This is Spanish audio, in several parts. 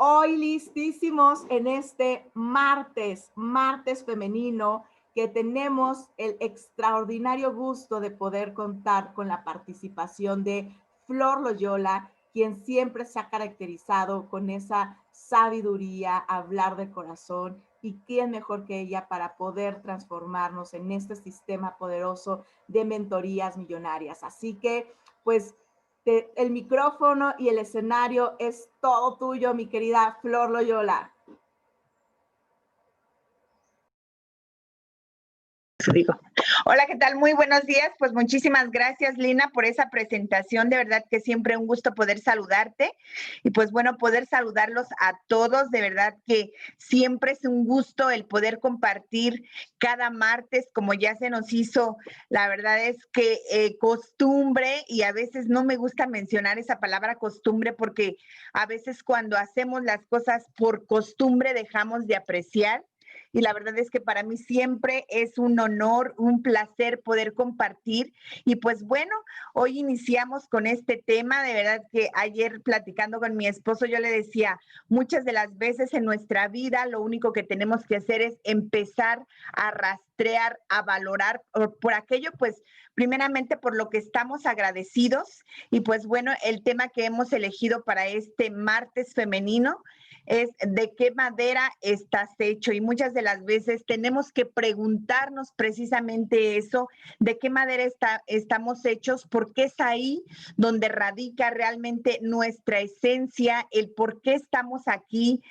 Hoy listísimos en este martes femenino, que tenemos el extraordinario gusto de poder contar con la participación de Flor Loyola, quien siempre se ha caracterizado con esa sabiduría, hablar de corazón, y quién mejor que ella para poder transformarnos en este sistema poderoso de mentorías millonarias. Así que, pues, el micrófono y el escenario es todo tuyo, mi querida Flor Loyola. Digo. Hola, ¿qué tal? Muy buenos días. Pues muchísimas gracias, Lina, por esa presentación. De verdad que siempre un gusto poder saludarte y pues bueno, poder saludarlos a todos. De verdad que siempre es un gusto el poder compartir cada martes, como ya se nos hizo. La verdad es que costumbre, y a veces no me gusta mencionar esa palabra costumbre porque a veces cuando hacemos las cosas por costumbre dejamos de apreciar. Y la verdad es que para mí siempre es un honor, un placer poder compartir. Y pues bueno, hoy iniciamos con este tema. De verdad que ayer platicando con mi esposo yo le decía, muchas de las veces en nuestra vida lo único que tenemos que hacer es empezar a rastrear, a valorar por aquello, pues primeramente por lo que estamos agradecidos. Y pues bueno, el tema que hemos elegido para este martes femenino es de qué madera estás hecho, y muchas de las veces tenemos que preguntarnos precisamente eso, de qué madera estamos hechos, porque es ahí donde radica realmente nuestra esencia, el por qué estamos aquí,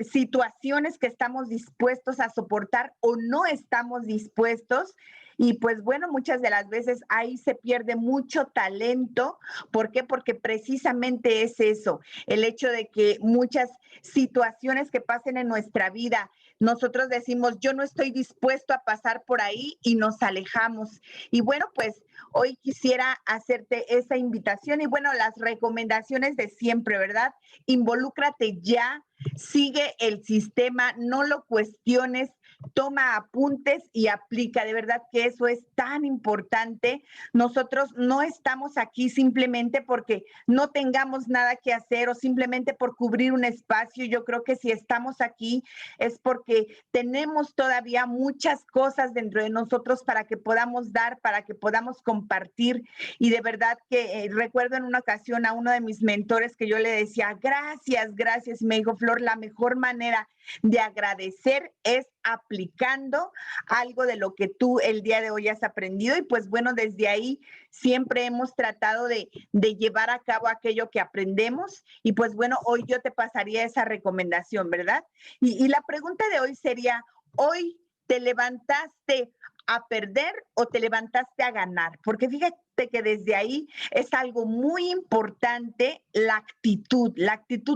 situaciones que estamos dispuestos a soportar o no estamos dispuestos. Y pues bueno, muchas de las veces ahí se pierde mucho talento. ¿Por qué? Porque precisamente es eso, el hecho de que muchas situaciones que pasen en nuestra vida, nosotros decimos, yo no estoy dispuesto a pasar por ahí y nos alejamos. Y bueno, pues hoy quisiera hacerte esa invitación y bueno, las recomendaciones de siempre, ¿verdad? Involúcrate ya, sigue el sistema, no lo cuestiones, toma apuntes y aplica. De verdad que eso es tan importante. Nosotros no estamos aquí simplemente porque no tengamos nada que hacer o simplemente por cubrir un espacio. Yo creo que si estamos aquí es porque tenemos todavía muchas cosas dentro de nosotros para que podamos dar, para que podamos compartir. Y de verdad que recuerdo en una ocasión a uno de mis mentores que yo le decía, gracias, gracias. Y me dijo, Flor, la mejor manera de agradecer es aplicando algo de lo que tú el día de hoy has aprendido. Y pues bueno, desde ahí siempre hemos tratado de llevar a cabo aquello que aprendemos. Y pues bueno, hoy yo te pasaría esa recomendación, ¿verdad? Y la pregunta de hoy sería, ¿hoy te levantaste a perder o te levantaste a ganar? Porque fíjate que desde ahí es algo muy importante la actitud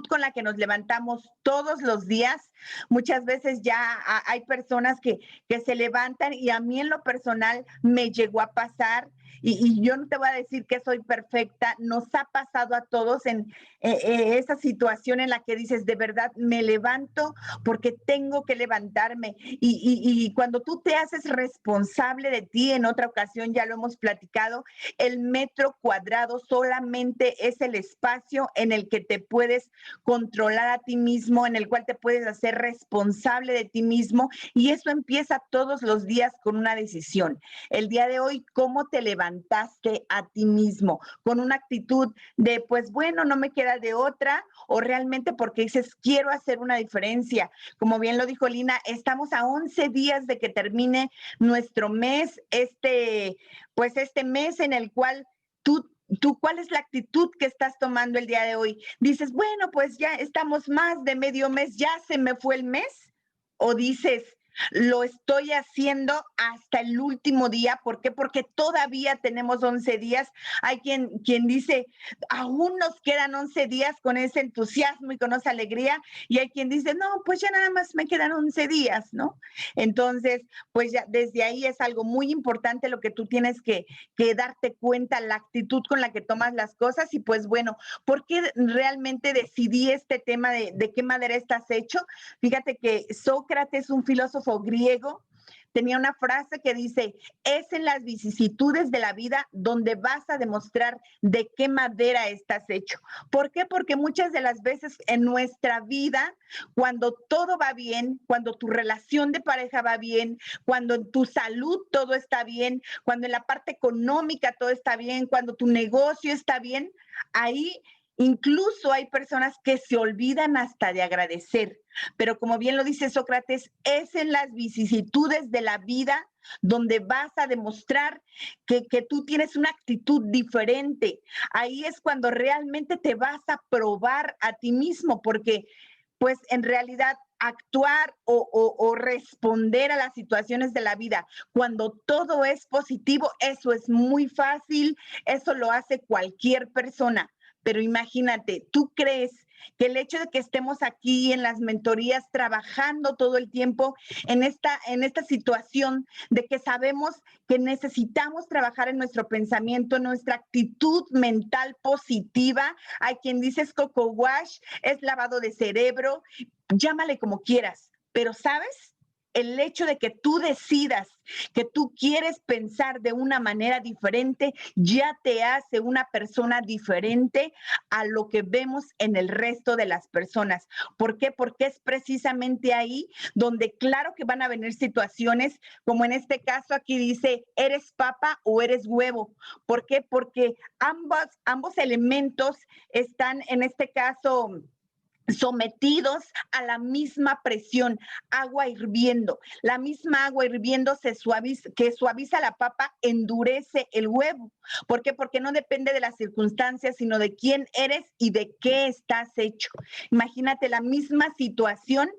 con la que nos levantamos todos los días. Muchas veces ya hay personas que se levantan, y a mí en lo personal me llegó a pasar, y yo no te voy a decir que soy perfecta, nos ha pasado a todos en esa situación en la que dices, de verdad, me levanto porque tengo que levantarme. Y cuando tú te haces responsable de ti, en otra ocasión ya lo hemos platicado, el metro cuadrado solamente es el espacio en el que te puedes controlar a ti mismo, en el cual te puedes hacer responsable de ti mismo, y eso empieza todos los días con una decisión. El día de hoy, ¿cómo te levantaste a ti mismo? Con una actitud de, pues bueno, no me queda de otra, o realmente porque dices, quiero hacer una diferencia. Como bien lo dijo Lina, estamos a 11 días de que termine nuestro mes, pues este mes en el cual tú, ¿cuál es la actitud que estás tomando el día de hoy? Dices, bueno, pues ya estamos más de medio mes, ya se me fue el mes. O dices, lo estoy haciendo hasta el último día. ¿Por qué? Porque todavía tenemos 11 días. Hay quien dice, aún nos quedan 11 días con ese entusiasmo y con esa alegría. Y hay quien dice, no, pues ya nada más me quedan 11 días, ¿no? Entonces, pues ya desde ahí es algo muy importante lo que tú tienes que darte cuenta, la actitud con la que tomas las cosas. Y pues bueno, ¿por qué realmente decidí este tema de qué madera estás hecho? Fíjate que Sócrates, un filósofo griego, tenía una frase que dice, es en las vicisitudes de la vida donde vas a demostrar de qué madera estás hecho. ¿Por qué? Porque muchas de las veces en nuestra vida, cuando todo va bien, cuando tu relación de pareja va bien, cuando en tu salud todo está bien, cuando en la parte económica todo está bien, cuando tu negocio está bien, ahí incluso hay personas que se olvidan hasta de agradecer. Pero como bien lo dice Sócrates, es en las vicisitudes de la vida donde vas a demostrar que tú tienes una actitud diferente. Ahí es cuando realmente te vas a probar a ti mismo, porque pues en realidad actuar o responder a las situaciones de la vida cuando todo es positivo, eso es muy fácil, eso lo hace cualquier persona. Pero imagínate, ¿tú crees que el hecho de que estemos aquí en las mentorías trabajando todo el tiempo en esta situación de que sabemos que necesitamos trabajar en nuestro pensamiento, en nuestra actitud mental positiva? Hay quien dice es coco wash, es lavado de cerebro, llámale como quieras, pero ¿sabes? El hecho de que tú decidas que tú quieres pensar de una manera diferente ya te hace una persona diferente a lo que vemos en el resto de las personas. ¿Por qué? Porque es precisamente ahí donde claro que van a venir situaciones como en este caso aquí dice, ¿eres papa o eres huevo? ¿Por qué? Porque ambos elementos están en este caso sometidos a la misma presión, agua hirviendo. La misma agua hirviendo que suaviza la papa, endurece el huevo. ¿Por qué? Porque no depende de las circunstancias, sino de quién eres y de qué estás hecho. Imagínate la misma situación,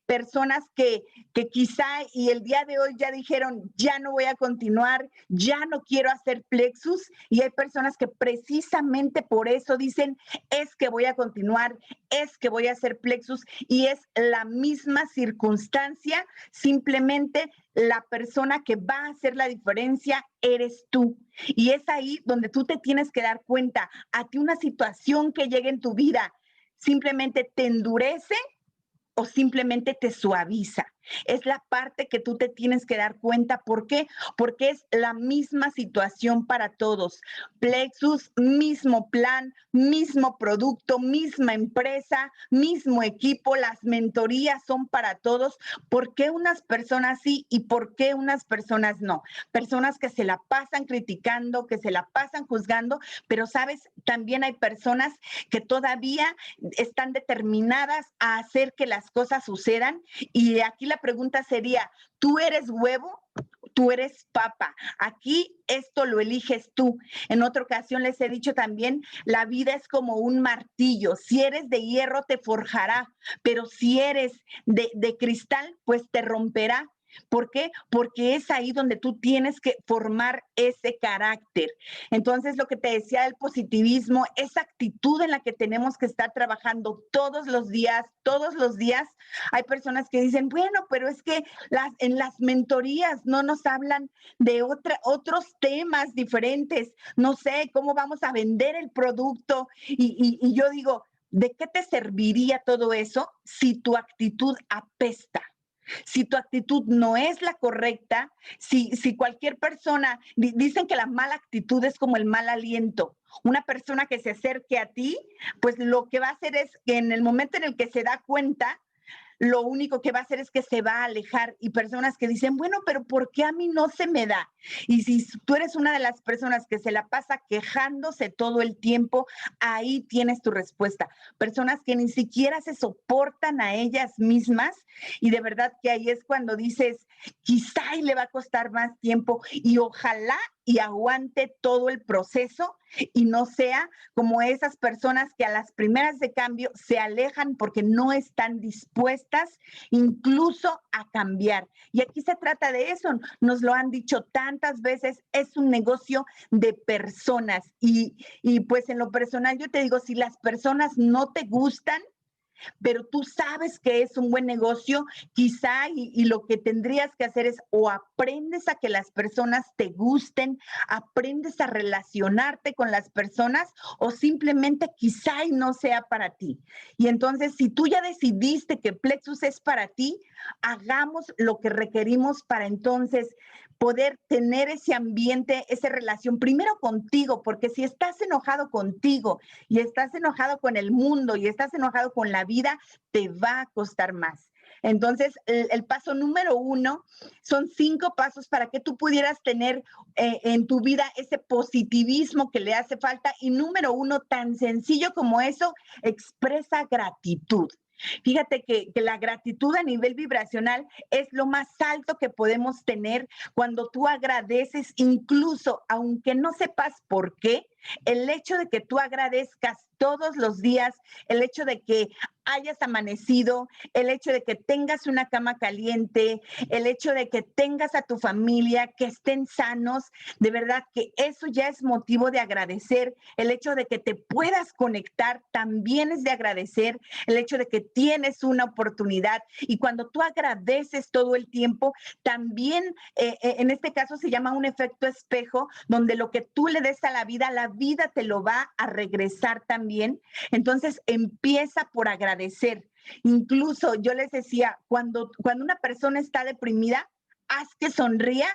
personas que quizá y el día de hoy ya dijeron, ya no voy a continuar, ya no quiero hacer plexus, y hay personas que precisamente por eso dicen, es que voy a continuar, es que voy a hacer plexus, y es la misma circunstancia, simplemente la persona que va a hacer la diferencia eres tú. Y es ahí donde tú te tienes que dar cuenta, a ti una situación que llegue en tu vida, simplemente te endurece o simplemente te suaviza. Es la parte que tú te tienes que dar cuenta. ¿Por qué? Porque es la misma situación para todos. Plexus, mismo plan, mismo producto, misma empresa, mismo equipo. Las mentorías son para todos. ¿Por qué unas personas sí y por qué unas personas no? Personas que se la pasan criticando, que se la pasan juzgando, pero sabes, también hay personas que todavía están determinadas a hacer que las cosas sucedan. Y aquí la pregunta sería, ¿tú eres huevo? Tú eres papa. Aquí esto lo eliges tú. En otra ocasión les he dicho también, la vida es como un martillo. Si eres de hierro, te forjará, pero si eres de cristal, pues te romperá. ¿Por qué? Porque es ahí donde tú tienes que formar ese carácter. Entonces, lo que te decía del positivismo, esa actitud en la que tenemos que estar trabajando todos los días, hay personas que dicen, bueno, pero es que en las mentorías no nos hablan de otros temas diferentes, no sé, cómo vamos a vender el producto. Y yo digo, ¿de qué te serviría todo eso si tu actitud apesta? Si tu actitud no es la correcta, si cualquier persona, dicen que la mala actitud es como el mal aliento. Una persona que se acerque a ti, pues lo que va a hacer es que en el momento en el que se da cuenta, lo único que va a hacer es que se va a alejar, y personas que dicen, bueno, pero ¿por qué a mí no se me da? Y si tú eres una de las personas que se la pasa quejándose todo el tiempo, ahí tienes tu respuesta. Personas que ni siquiera se soportan a ellas mismas, y de verdad que ahí es cuando dices, quizá y le va a costar más tiempo, y ojalá y aguante todo el proceso y no sea como esas personas que a las primeras de cambio se alejan porque no están dispuestas incluso a cambiar. Y aquí se trata de eso, nos lo han dicho tantas veces, es un negocio de personas y pues en lo personal yo te digo, si las personas no te gustan, pero tú sabes que es un buen negocio, quizá y lo que tendrías que hacer es o aprendes a que las personas te gusten, aprendes a relacionarte con las personas o simplemente quizá y no sea para ti. Y entonces, si tú ya decidiste que Plexus es para ti, hagamos lo que requerimos para entonces poder tener ese ambiente, esa relación, primero contigo, porque si estás enojado contigo y estás enojado con el mundo y estás enojado con la vida, te va a costar más. Entonces, el paso número 1 son 5 pasos para que tú pudieras tener en tu vida ese positivismo que le hace falta. Y número 1, tan sencillo como eso, expresa gratitud. Fíjate que la gratitud a nivel vibracional es lo más alto que podemos tener cuando tú agradeces, incluso aunque no sepas por qué, el hecho de que tú agradezcas todos los días, el hecho de que hayas amanecido, el hecho de que tengas una cama caliente, el hecho de que tengas a tu familia, que estén sanos, de verdad que eso ya es motivo de agradecer. El hecho de que te puedas conectar también es de agradecer. El hecho de que tienes una oportunidad y cuando tú agradeces todo el tiempo, también en este caso se llama un efecto espejo, donde lo que tú le des a la vida te lo va a regresar también. Entonces empieza por agradecer. Incluso yo les decía, cuando una persona está deprimida, haz que sonría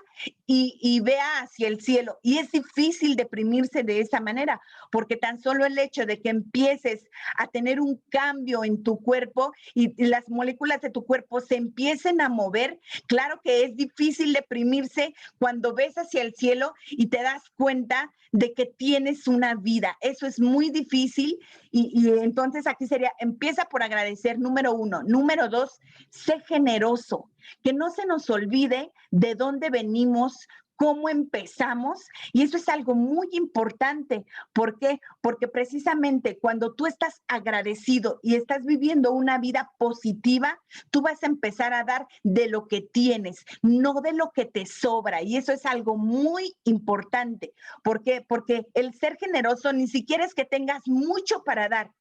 y vea hacia el cielo. Y es difícil deprimirse de esa manera, porque tan solo el hecho de que empieces a tener un cambio en tu cuerpo y las moléculas de tu cuerpo se empiecen a mover, claro que es difícil deprimirse cuando ves hacia el cielo y te das cuenta de que tienes una vida. Eso es muy difícil y entonces aquí sería, empieza por agradecer, número 1. Número 2, sé generoso. Que no se nos olvide de dónde venimos, cómo empezamos, y eso es algo muy importante. ¿Por qué? Porque precisamente cuando tú estás agradecido y estás viviendo una vida positiva, tú vas a empezar a dar de lo que tienes, no de lo que te sobra, y eso es algo muy importante. ¿Por qué? Porque el ser generoso ni siquiera es que tengas mucho para dar.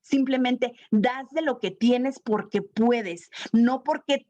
Simplemente das de lo que tienes porque puedes, no porque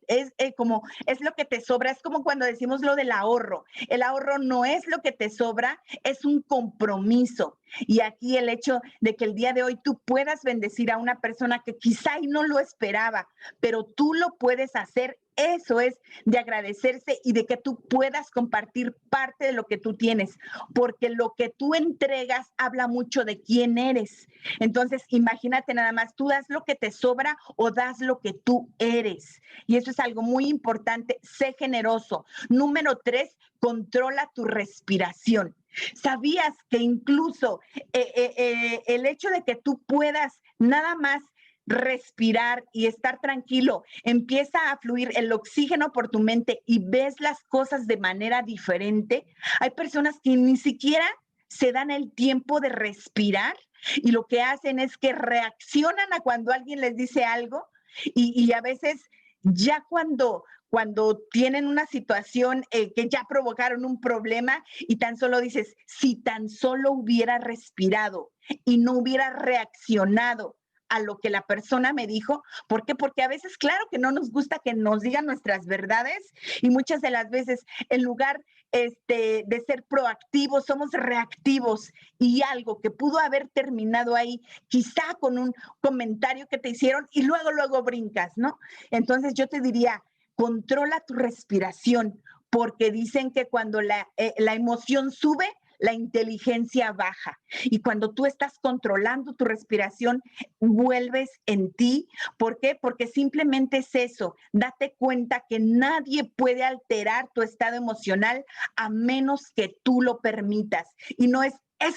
como es lo que te sobra. Es como cuando decimos lo del ahorro. El ahorro no es lo que te sobra, es un compromiso. Y aquí el hecho de que el día de hoy tú puedas bendecir a una persona que quizá y no lo esperaba, pero tú lo puedes hacer. Eso es de agradecerse y de que tú puedas compartir parte de lo que tú tienes, porque lo que tú entregas habla mucho de quién eres. Entonces, imagínate nada más, tú das lo que te sobra o das lo que tú eres. Y eso es algo muy importante, sé generoso. Número 3, controla tu respiración. ¿Sabías que incluso el hecho de que tú puedas nada más respirar y estar tranquilo, empieza a fluir el oxígeno por tu mente y ves las cosas de manera diferente? Hay personas que ni siquiera se dan el tiempo de respirar y lo que hacen es que reaccionan a cuando alguien les dice algo y a veces ya cuando tienen una situación que ya provocaron un problema y tan solo dices, si tan solo hubiera respirado y no hubiera reaccionado a lo que la persona me dijo. ¿Por qué? Porque a veces, claro que no nos gusta que nos digan nuestras verdades y muchas de las veces en lugar de ser proactivos, somos reactivos y algo que pudo haber terminado ahí, quizá con un comentario que te hicieron y luego brincas, ¿no? Entonces yo te diría, controla tu respiración, porque dicen que cuando la emoción sube, la inteligencia baja. Y cuando tú estás controlando tu respiración, vuelves en ti. ¿Por qué? Porque simplemente es eso. Date cuenta que nadie puede alterar tu estado emocional a menos que tú lo permitas. Y no es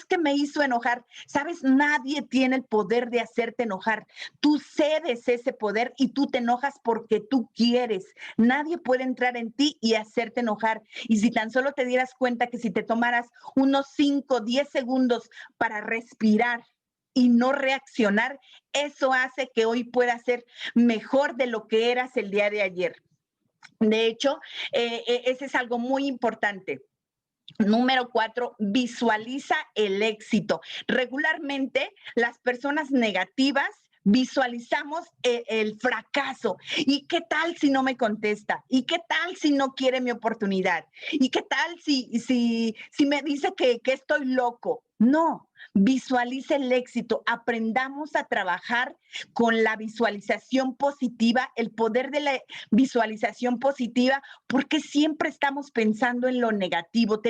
que me hizo enojar. ¿Sabes? Nadie tiene el poder de hacerte enojar. Tú cedes ese poder y tú te enojas porque tú quieres. Nadie puede entrar en ti y hacerte enojar. Y si tan solo te dieras cuenta que si te tomaras unos 5, 10 segundos para respirar y no reaccionar, eso hace que hoy puedas ser mejor de lo que eras el día de ayer. De hecho, ese es algo muy importante. Número 4, visualiza el éxito. Regularmente, las personas negativas visualizamos el fracaso. ¿Y qué tal si no me contesta? ¿Y qué tal si no quiere mi oportunidad? ¿Y qué tal si me dice que estoy loco? No, visualice el éxito. Aprendamos a trabajar con la visualización positiva, el poder de la visualización positiva, porque siempre estamos pensando en lo negativo.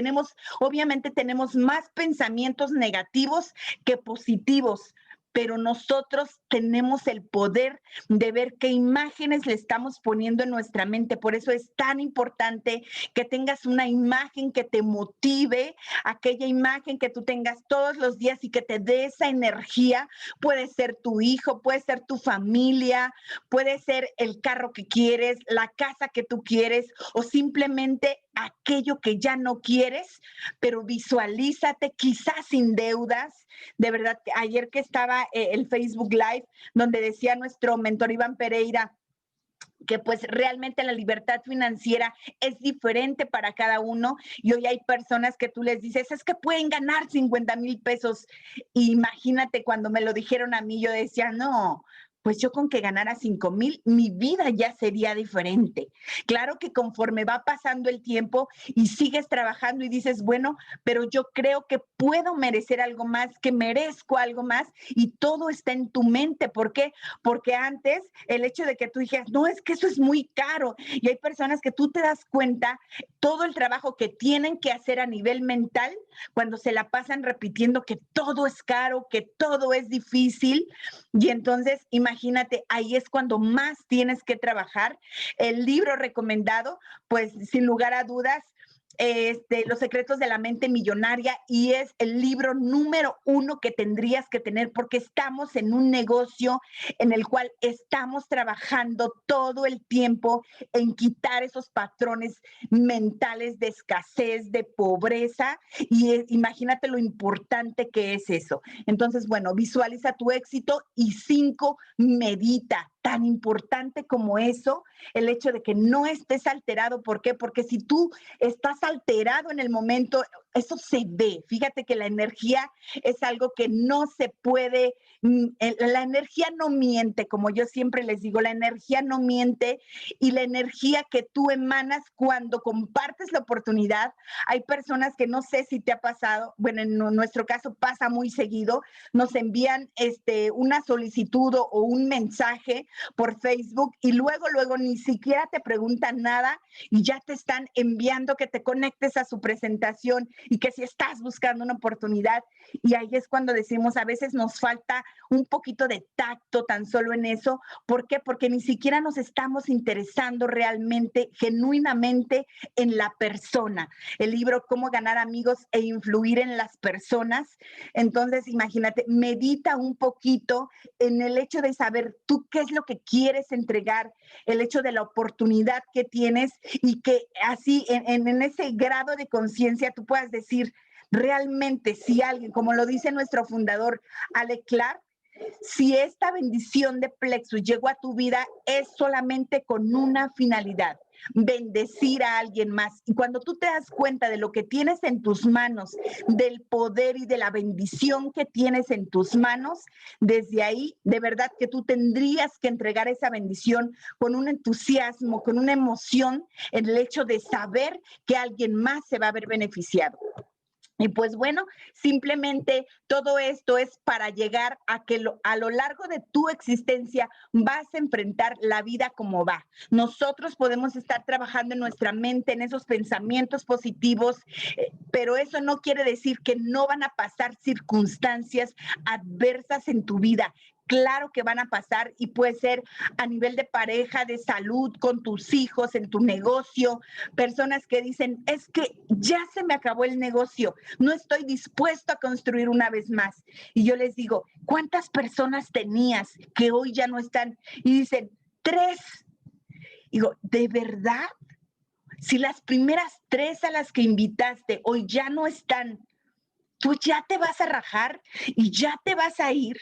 Obviamente tenemos más pensamientos negativos que positivos, pero nosotros tenemos el poder de ver qué imágenes le estamos poniendo en nuestra mente. Por eso es tan importante que tengas una imagen que te motive, aquella imagen que tú tengas todos los días y que te dé esa energía. Puede ser tu hijo, puede ser tu familia, puede ser el carro que quieres, la casa que tú quieres o simplemente aquello que ya no quieres, pero visualízate quizás sin deudas. De verdad, ayer que estaba el Facebook Live, donde decía nuestro mentor Iván Pereira, que pues realmente la libertad financiera es diferente para cada uno y hoy hay personas que tú les dices, es que pueden ganar 50,000 pesos. Imagínate cuando me lo dijeron a mí, yo decía, no, pues yo con que ganara 5,000, mi vida ya sería diferente. Claro que conforme va pasando el tiempo y sigues trabajando y dices, bueno, pero yo creo que puedo merecer algo más, que merezco algo más y todo está en tu mente. ¿Por qué? Porque antes el hecho de que tú dijeras, no, es que eso es muy caro y hay personas que tú te das cuenta todo el trabajo que tienen que hacer a nivel mental cuando se la pasan repitiendo que todo es caro, que todo es difícil y entonces imagínate, ahí es cuando más tienes que trabajar. El libro recomendado, pues sin lugar a dudas, Los secretos de la mente millonaria y es el libro número 1 que tendrías que tener porque estamos en un negocio en el cual estamos trabajando todo el tiempo en quitar esos patrones mentales de escasez, de pobreza y imagínate lo importante que es eso. Entonces, bueno, visualiza tu éxito y 5, medita. Tan importante como eso, el hecho de que no estés alterado. ¿Por qué? Porque si tú estás alterado en el momento, eso se ve. Fíjate que la energía es algo que no se puede, la energía no miente, como yo siempre les digo, la energía no miente y la energía que tú emanas cuando compartes la oportunidad, hay personas que no sé si te ha pasado, bueno, en nuestro caso pasa muy seguido, nos envían una solicitud o un mensaje por Facebook y luego ni siquiera te preguntan nada y ya te están enviando que te conectes a su presentación y que si estás buscando una oportunidad y ahí es cuando decimos a veces nos falta un poquito de tacto tan solo en eso. ¿Por qué? Porque ni siquiera nos estamos interesando realmente, genuinamente en la persona. El libro Cómo ganar amigos e influir en las personas. Entonces, imagínate, medita un poquito en el hecho de saber tú qué es lo que quieres entregar, el hecho de la oportunidad que tienes y que así en ese grado de conciencia tú puedas decir realmente si alguien, como lo dice nuestro fundador Ale Clark, si esta bendición de Plexus llegó a tu vida es solamente con una finalidad, bendecir a alguien más. Y cuando tú te das cuenta de lo que tienes en tus manos, del poder y de la bendición que tienes en tus manos, desde ahí, de verdad que tú tendrías que entregar esa bendición con un entusiasmo, con una emoción, en el hecho de saber que alguien más se va a ver beneficiado. Y pues bueno, simplemente todo esto es para llegar a que a lo largo de tu existencia vas a enfrentar la vida como va. Nosotros podemos estar trabajando en nuestra mente, en esos pensamientos positivos, pero eso no quiere decir que no van a pasar circunstancias adversas en tu vida. Claro que van a pasar y puede ser a nivel de pareja, de salud, con tus hijos, en tu negocio, personas que dicen, es que ya se me acabó el negocio, no estoy dispuesto a construir una vez más. Y yo les digo, ¿cuántas personas tenías que hoy ya no están? Y dicen, 3. Digo, ¿de verdad? Si las primeras 3 a las que invitaste hoy ya no están, ¿tú ya te vas a rajar y ya te vas a ir?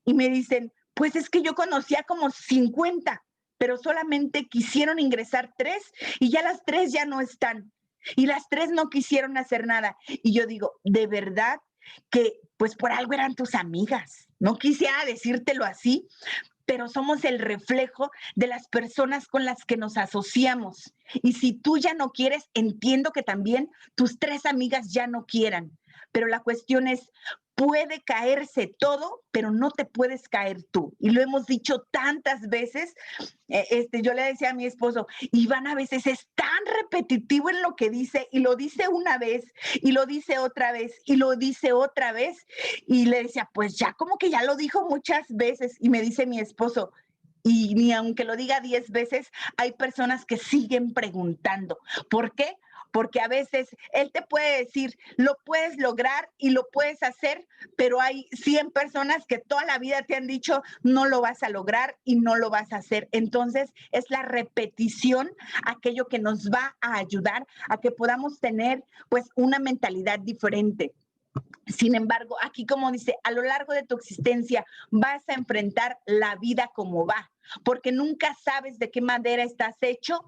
Y me dicen, pues es que yo conocía como 50, pero solamente quisieron ingresar 3 y ya las 3 ya no están. Y las 3 no quisieron hacer nada. Y yo digo, de verdad que pues por algo eran tus amigas. No quisiera decírtelo así, pero somos el reflejo de las personas con las que nos asociamos. Y si tú ya no quieres, entiendo que también tus 3 amigas ya no quieran. Pero la cuestión es, puede caerse todo, pero no te puedes caer tú. Y lo hemos dicho tantas veces. Yo le decía a mi esposo, Iván a veces es tan repetitivo en lo que dice, y lo dice una vez, y lo dice otra vez, y lo dice otra vez. Y le decía, pues ya como que ya lo dijo muchas veces. Y me dice mi esposo, y ni aunque lo diga 10 veces, hay personas que siguen preguntando. ¿Por qué? Porque a veces él te puede decir, lo puedes lograr y lo puedes hacer, pero hay 100 personas que toda la vida te han dicho, no lo vas a lograr y no lo vas a hacer. Entonces, es la repetición aquello que nos va a ayudar a que podamos tener pues una mentalidad diferente. Sin embargo, aquí como dice, a lo largo de tu existencia vas a enfrentar la vida como va, porque nunca sabes de qué madera estás hecho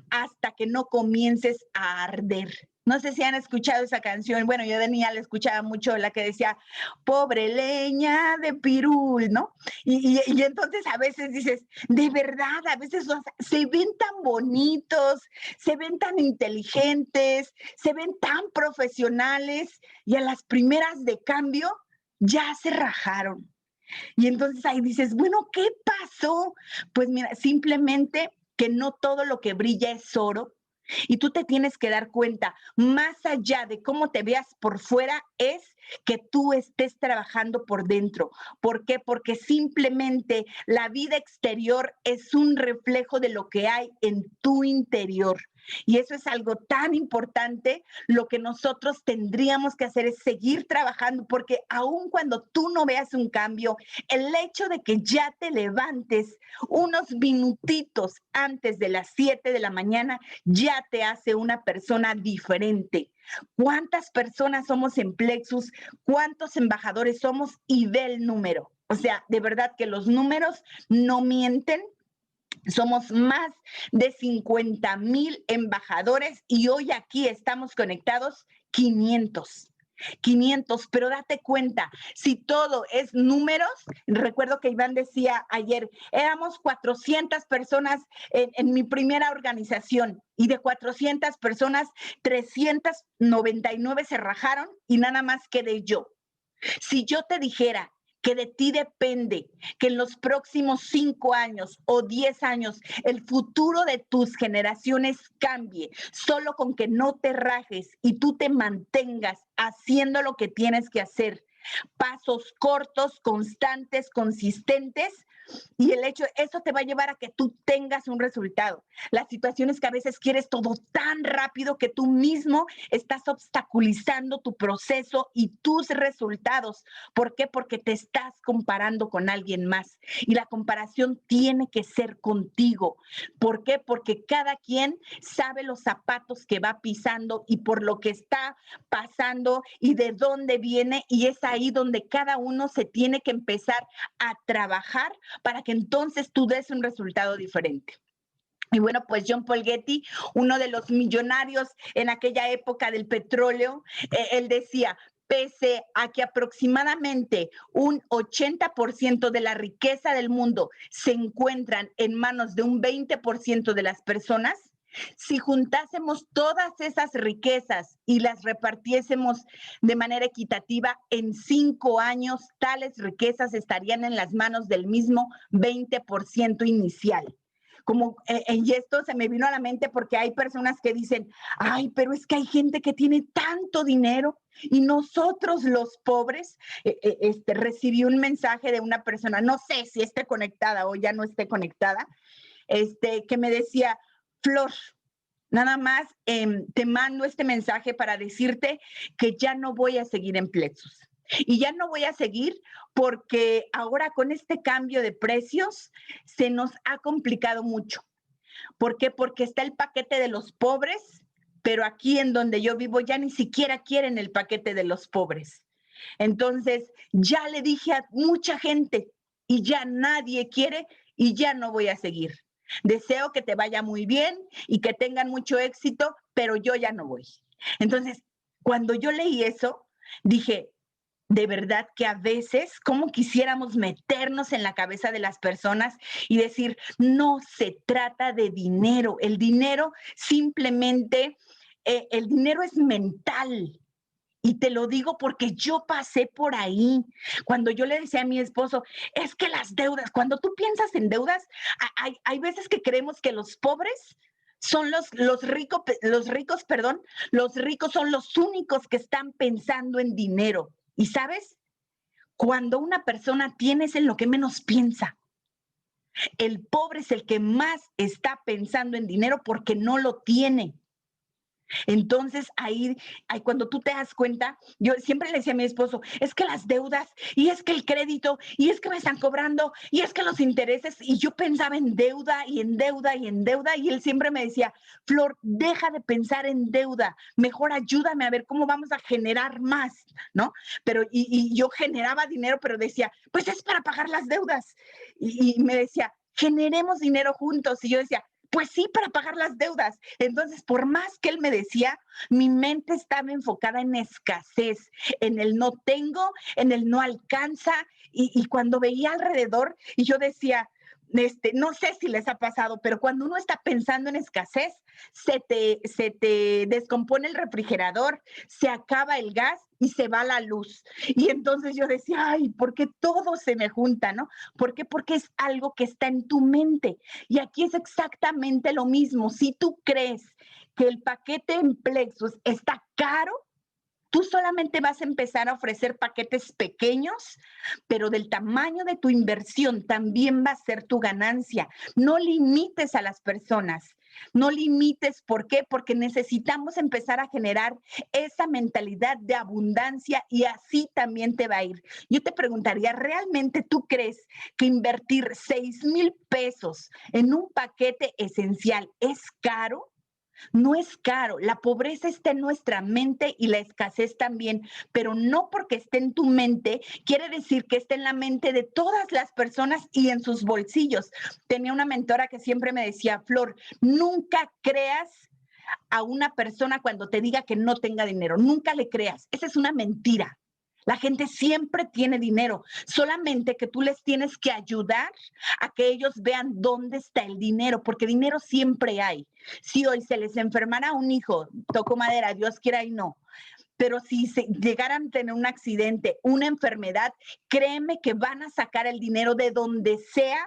hasta que no comiences a arder. No sé si han escuchado esa canción. Bueno, yo de niña la escuchaba mucho, la que decía, pobre leña de pirul, ¿no? Y entonces a veces dices, de verdad, a veces se ven tan bonitos, se ven tan inteligentes, se ven tan profesionales y a las primeras de cambio ya se rajaron. Y entonces ahí dices, bueno, ¿qué pasó? Pues mira, simplemente que no todo lo que brilla es oro. Y tú te tienes que dar cuenta, más allá de cómo te veas por fuera, es que tú estés trabajando por dentro. ¿Por qué? Porque simplemente la vida exterior es un reflejo de lo que hay en tu interior. Y eso es algo tan importante. Lo que nosotros tendríamos que hacer es seguir trabajando, porque aun cuando tú no veas un cambio, el hecho de que ya te levantes unos minutitos antes de las 7 de la mañana ya te hace una persona diferente. ¿Cuántas personas somos en Plexus? ¿Cuántos embajadores somos? Y ve el número. O sea, de verdad que los números no mienten. Somos más de 50,000 embajadores y hoy aquí estamos conectados 500. 500, pero date cuenta, si todo es números, recuerdo que Iván decía ayer, éramos 400 personas en mi primera organización y de 400 personas, 399 se rajaron y nada más quedé yo. Si yo te dijera que de ti depende que en los próximos 5 años o 10 años el futuro de tus generaciones cambie, solo con que no te rajes y tú te mantengas haciendo lo que tienes que hacer, pasos cortos, constantes, consistentes, y el hecho, eso te va a llevar a que tú tengas un resultado. La situación es que a veces quieres todo tan rápido que tú mismo estás obstaculizando tu proceso y tus resultados. ¿Por qué? Porque te estás comparando con alguien más. Y la comparación tiene que ser contigo. ¿Por qué? Porque cada quien sabe los zapatos que va pisando y por lo que está pasando y de dónde viene. Y es ahí donde cada uno se tiene que empezar a trabajar para que entonces tú des un resultado diferente. Y bueno, pues John Paul Getty, uno de los millonarios en aquella época del petróleo, él decía, pese a que aproximadamente un 80% de la riqueza del mundo se encuentran en manos de un 20% de las personas, si juntásemos todas esas riquezas y las repartiésemos de manera equitativa, en 5 años tales riquezas estarían en las manos del mismo 20% inicial. Y esto se me vino a la mente porque hay personas que dicen, ay, pero es que hay gente que tiene tanto dinero y nosotros los pobres. Recibí un mensaje de una persona, no sé si esté conectada o ya no esté conectada, que me decía, Flor, nada más te mando este mensaje para decirte que ya no voy a seguir en Plexus. Y ya no voy a seguir porque ahora con este cambio de precios se nos ha complicado mucho. ¿Por qué? Porque está el paquete de los pobres, pero aquí en donde yo vivo ya ni siquiera quieren el paquete de los pobres. Entonces, ya le dije a mucha gente y ya nadie quiere y ya no voy a seguir. Deseo que te vaya muy bien y que tengan mucho éxito, pero yo ya no voy. Entonces, cuando yo leí eso, dije, de verdad que a veces, como quisiéramos meternos en la cabeza de las personas y decir, no se trata de dinero, el dinero simplemente, el dinero es mental. Y te lo digo porque yo pasé por ahí. Cuando yo le decía a mi esposo, es que las deudas, cuando tú piensas en deudas, hay veces que creemos que los pobres son los ricos, perdón, los ricos son los únicos que están pensando en dinero. ¿Y sabes? Cuando una persona tiene es en lo que menos piensa. El pobre es el que más está pensando en dinero porque no lo tiene. Entonces ahí cuando tú te das cuenta, yo siempre le decía a mi esposo, es que las deudas, y es que el crédito, y es que me están cobrando, y es que los intereses, y yo pensaba en deuda y en deuda y en deuda, y él siempre me decía, Flor, deja de pensar en deuda, mejor ayúdame a ver cómo vamos a generar más, ¿no? Pero, y yo generaba dinero, pero decía, pues es para pagar las deudas, y me decía, generemos dinero juntos, y yo decía, pues sí, para pagar las deudas. Entonces, por más que él me decía, mi mente estaba enfocada en escasez, en el no tengo, en el no alcanza. Y cuando veía alrededor, y yo decía, no sé si les ha pasado, pero cuando uno está pensando en escasez, se te descompone el refrigerador, se acaba el gas y se va la luz. Y entonces yo decía, ay, ¿por qué todo se me junta, no? ¿Por qué? Porque es algo que está en tu mente. Y aquí es exactamente lo mismo. Si tú crees que el paquete en Plexus está caro, tú solamente vas a empezar a ofrecer paquetes pequeños, pero del tamaño de tu inversión también va a ser tu ganancia. No limites a las personas. No limites, ¿por qué? Porque necesitamos empezar a generar esa mentalidad de abundancia y así también te va a ir. Yo te preguntaría, ¿realmente tú crees que invertir 6,000 pesos en un paquete esencial es caro? No es caro, la pobreza está en nuestra mente y la escasez también, pero no porque esté en tu mente quiere decir que esté en la mente de todas las personas y en sus bolsillos. Tenía una mentora que siempre me decía, Flor, nunca creas a una persona cuando te diga que no tenga dinero, nunca le creas, esa es una mentira. La gente siempre tiene dinero, solamente que tú les tienes que ayudar a que ellos vean dónde está el dinero, porque dinero siempre hay. Si hoy se les enfermara un hijo, toco madera, Dios quiera y no, pero si llegaran a tener un accidente, una enfermedad, créeme que van a sacar el dinero de donde sea,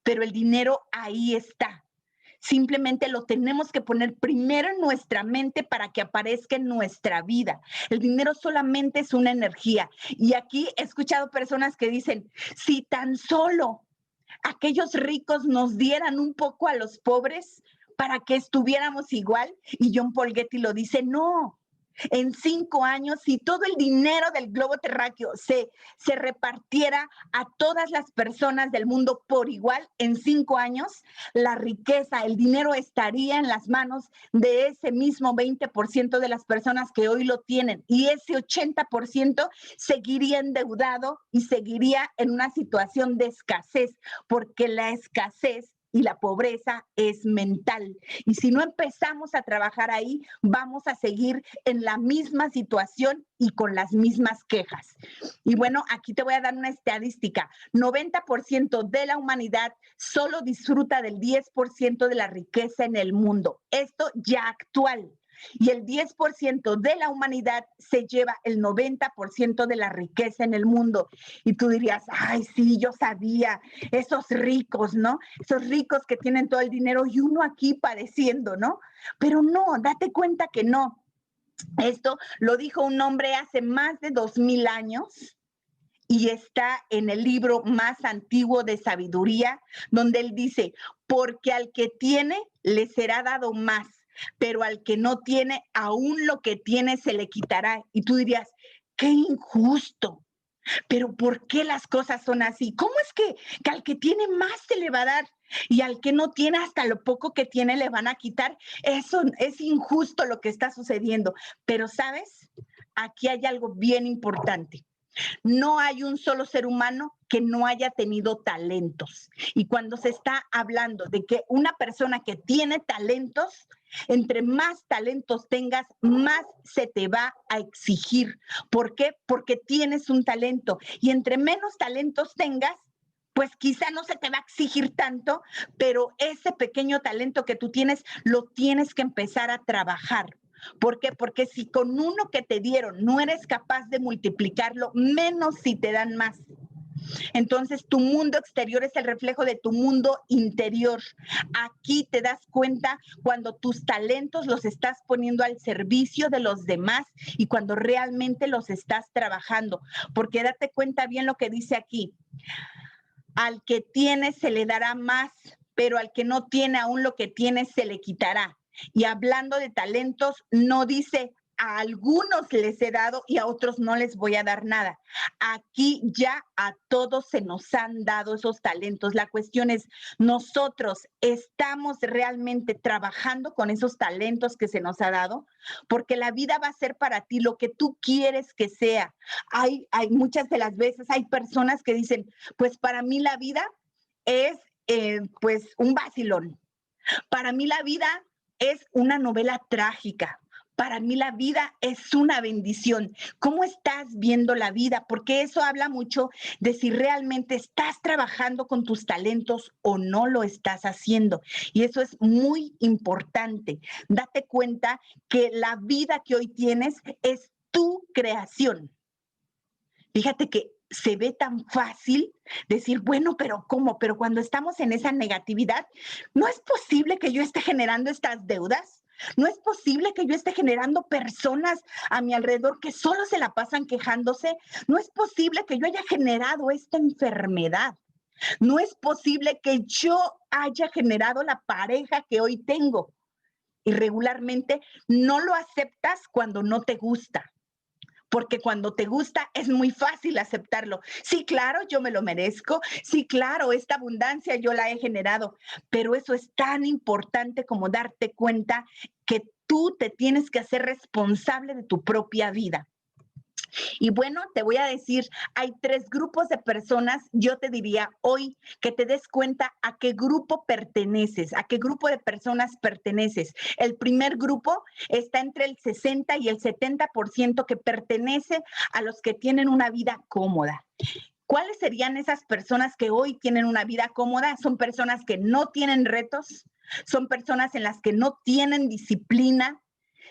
pero el dinero ahí está. Simplemente lo tenemos que poner primero en nuestra mente para que aparezca en nuestra vida. El dinero solamente es una energía. Y aquí he escuchado personas que dicen, si tan solo aquellos ricos nos dieran un poco a los pobres para que estuviéramos igual. Y John Paul Getty lo dice, no. En 5 años, si todo el dinero del globo terráqueo se repartiera a todas las personas del mundo por igual, en 5 años, la riqueza, el dinero estaría en las manos de ese mismo 20% de las personas que hoy lo tienen. Y ese 80% seguiría endeudado y seguiría en una situación de escasez, porque la escasez y la pobreza es mental. Y si no empezamos a trabajar ahí, vamos a seguir en la misma situación y con las mismas quejas. Y bueno, aquí te voy a dar una estadística. 90% de la humanidad solo disfruta del 10% de la riqueza en el mundo. Esto ya actual. Y el 10% de la humanidad se lleva el 90% de la riqueza en el mundo. Y tú dirías, ay, sí, yo sabía, esos ricos, ¿no? Esos ricos que tienen todo el dinero y uno aquí padeciendo, ¿no? Pero no, date cuenta que no. Esto lo dijo un hombre hace más de 2000 años y está en el libro más antiguo de sabiduría, donde él dice, porque al que tiene le será dado más, pero al que no tiene, aún lo que tiene se le quitará. Y tú dirías, qué injusto. Pero ¿por qué las cosas son así? ¿Cómo es que al que tiene más se le va a dar y al que no tiene hasta lo poco que tiene le van a quitar? Eso es injusto lo que está sucediendo. Pero ¿sabes? Aquí hay algo bien importante. No hay un solo ser humano que no haya tenido talentos. Y cuando se está hablando de que una persona que tiene talentos, entre más talentos tengas, más se te va a exigir. ¿Por qué? Porque tienes un talento. Y entre menos talentos tengas, pues quizá no se te va a exigir tanto, pero ese pequeño talento que tú tienes, lo tienes que empezar a trabajar. ¿Por qué? Porque si con uno que te dieron no eres capaz de multiplicarlo, menos si te dan más. Entonces, tu mundo exterior es el reflejo de tu mundo interior. Aquí te das cuenta cuando tus talentos los estás poniendo al servicio de los demás y cuando realmente los estás trabajando. Porque date cuenta bien lo que dice aquí. Al que tiene se le dará más, pero al que no tiene aún lo que tiene se le quitará. Y hablando de talentos, no dice a algunos les he dado y a otros no les voy a dar nada. Aquí ya a todos se nos han dado esos talentos. La cuestión es, ¿nosotros estamos realmente trabajando con esos talentos que se nos ha dado? Porque la vida va a ser para ti lo que tú quieres que sea. Hay muchas de las veces, hay personas que dicen, pues para mí la vida es pues un vacilón. Para mí la vida es una novela trágica. Para mí la vida es una bendición. ¿Cómo estás viendo la vida? Porque eso habla mucho de si realmente estás trabajando con tus talentos o no lo estás haciendo. Y eso es muy importante. Date cuenta que la vida que hoy tienes es tu creación. Fíjate que se ve tan fácil decir, bueno, pero ¿cómo? Pero cuando estamos en esa negatividad, no es posible que yo esté generando estas deudas. No es posible que yo esté generando personas a mi alrededor que solo se la pasan quejándose. No es posible que yo haya generado esta enfermedad. No es posible que yo haya generado la pareja que hoy tengo. Y regularmente no lo aceptas cuando no te gusta. Porque cuando te gusta es muy fácil aceptarlo. Sí, claro, yo me lo merezco. Sí, claro, esta abundancia yo la he generado. Pero eso es tan importante como darte cuenta que tú te tienes que hacer responsable de tu propia vida. Y bueno, te voy a decir, hay 3 grupos de personas, yo te diría hoy que te des cuenta a qué grupo perteneces, a qué grupo de personas perteneces. El primer grupo está entre el 60 y el 70% que pertenece a los que tienen una vida cómoda. ¿Cuáles serían esas personas que hoy tienen una vida cómoda? Son personas que no tienen retos, son personas en las que no tienen disciplina,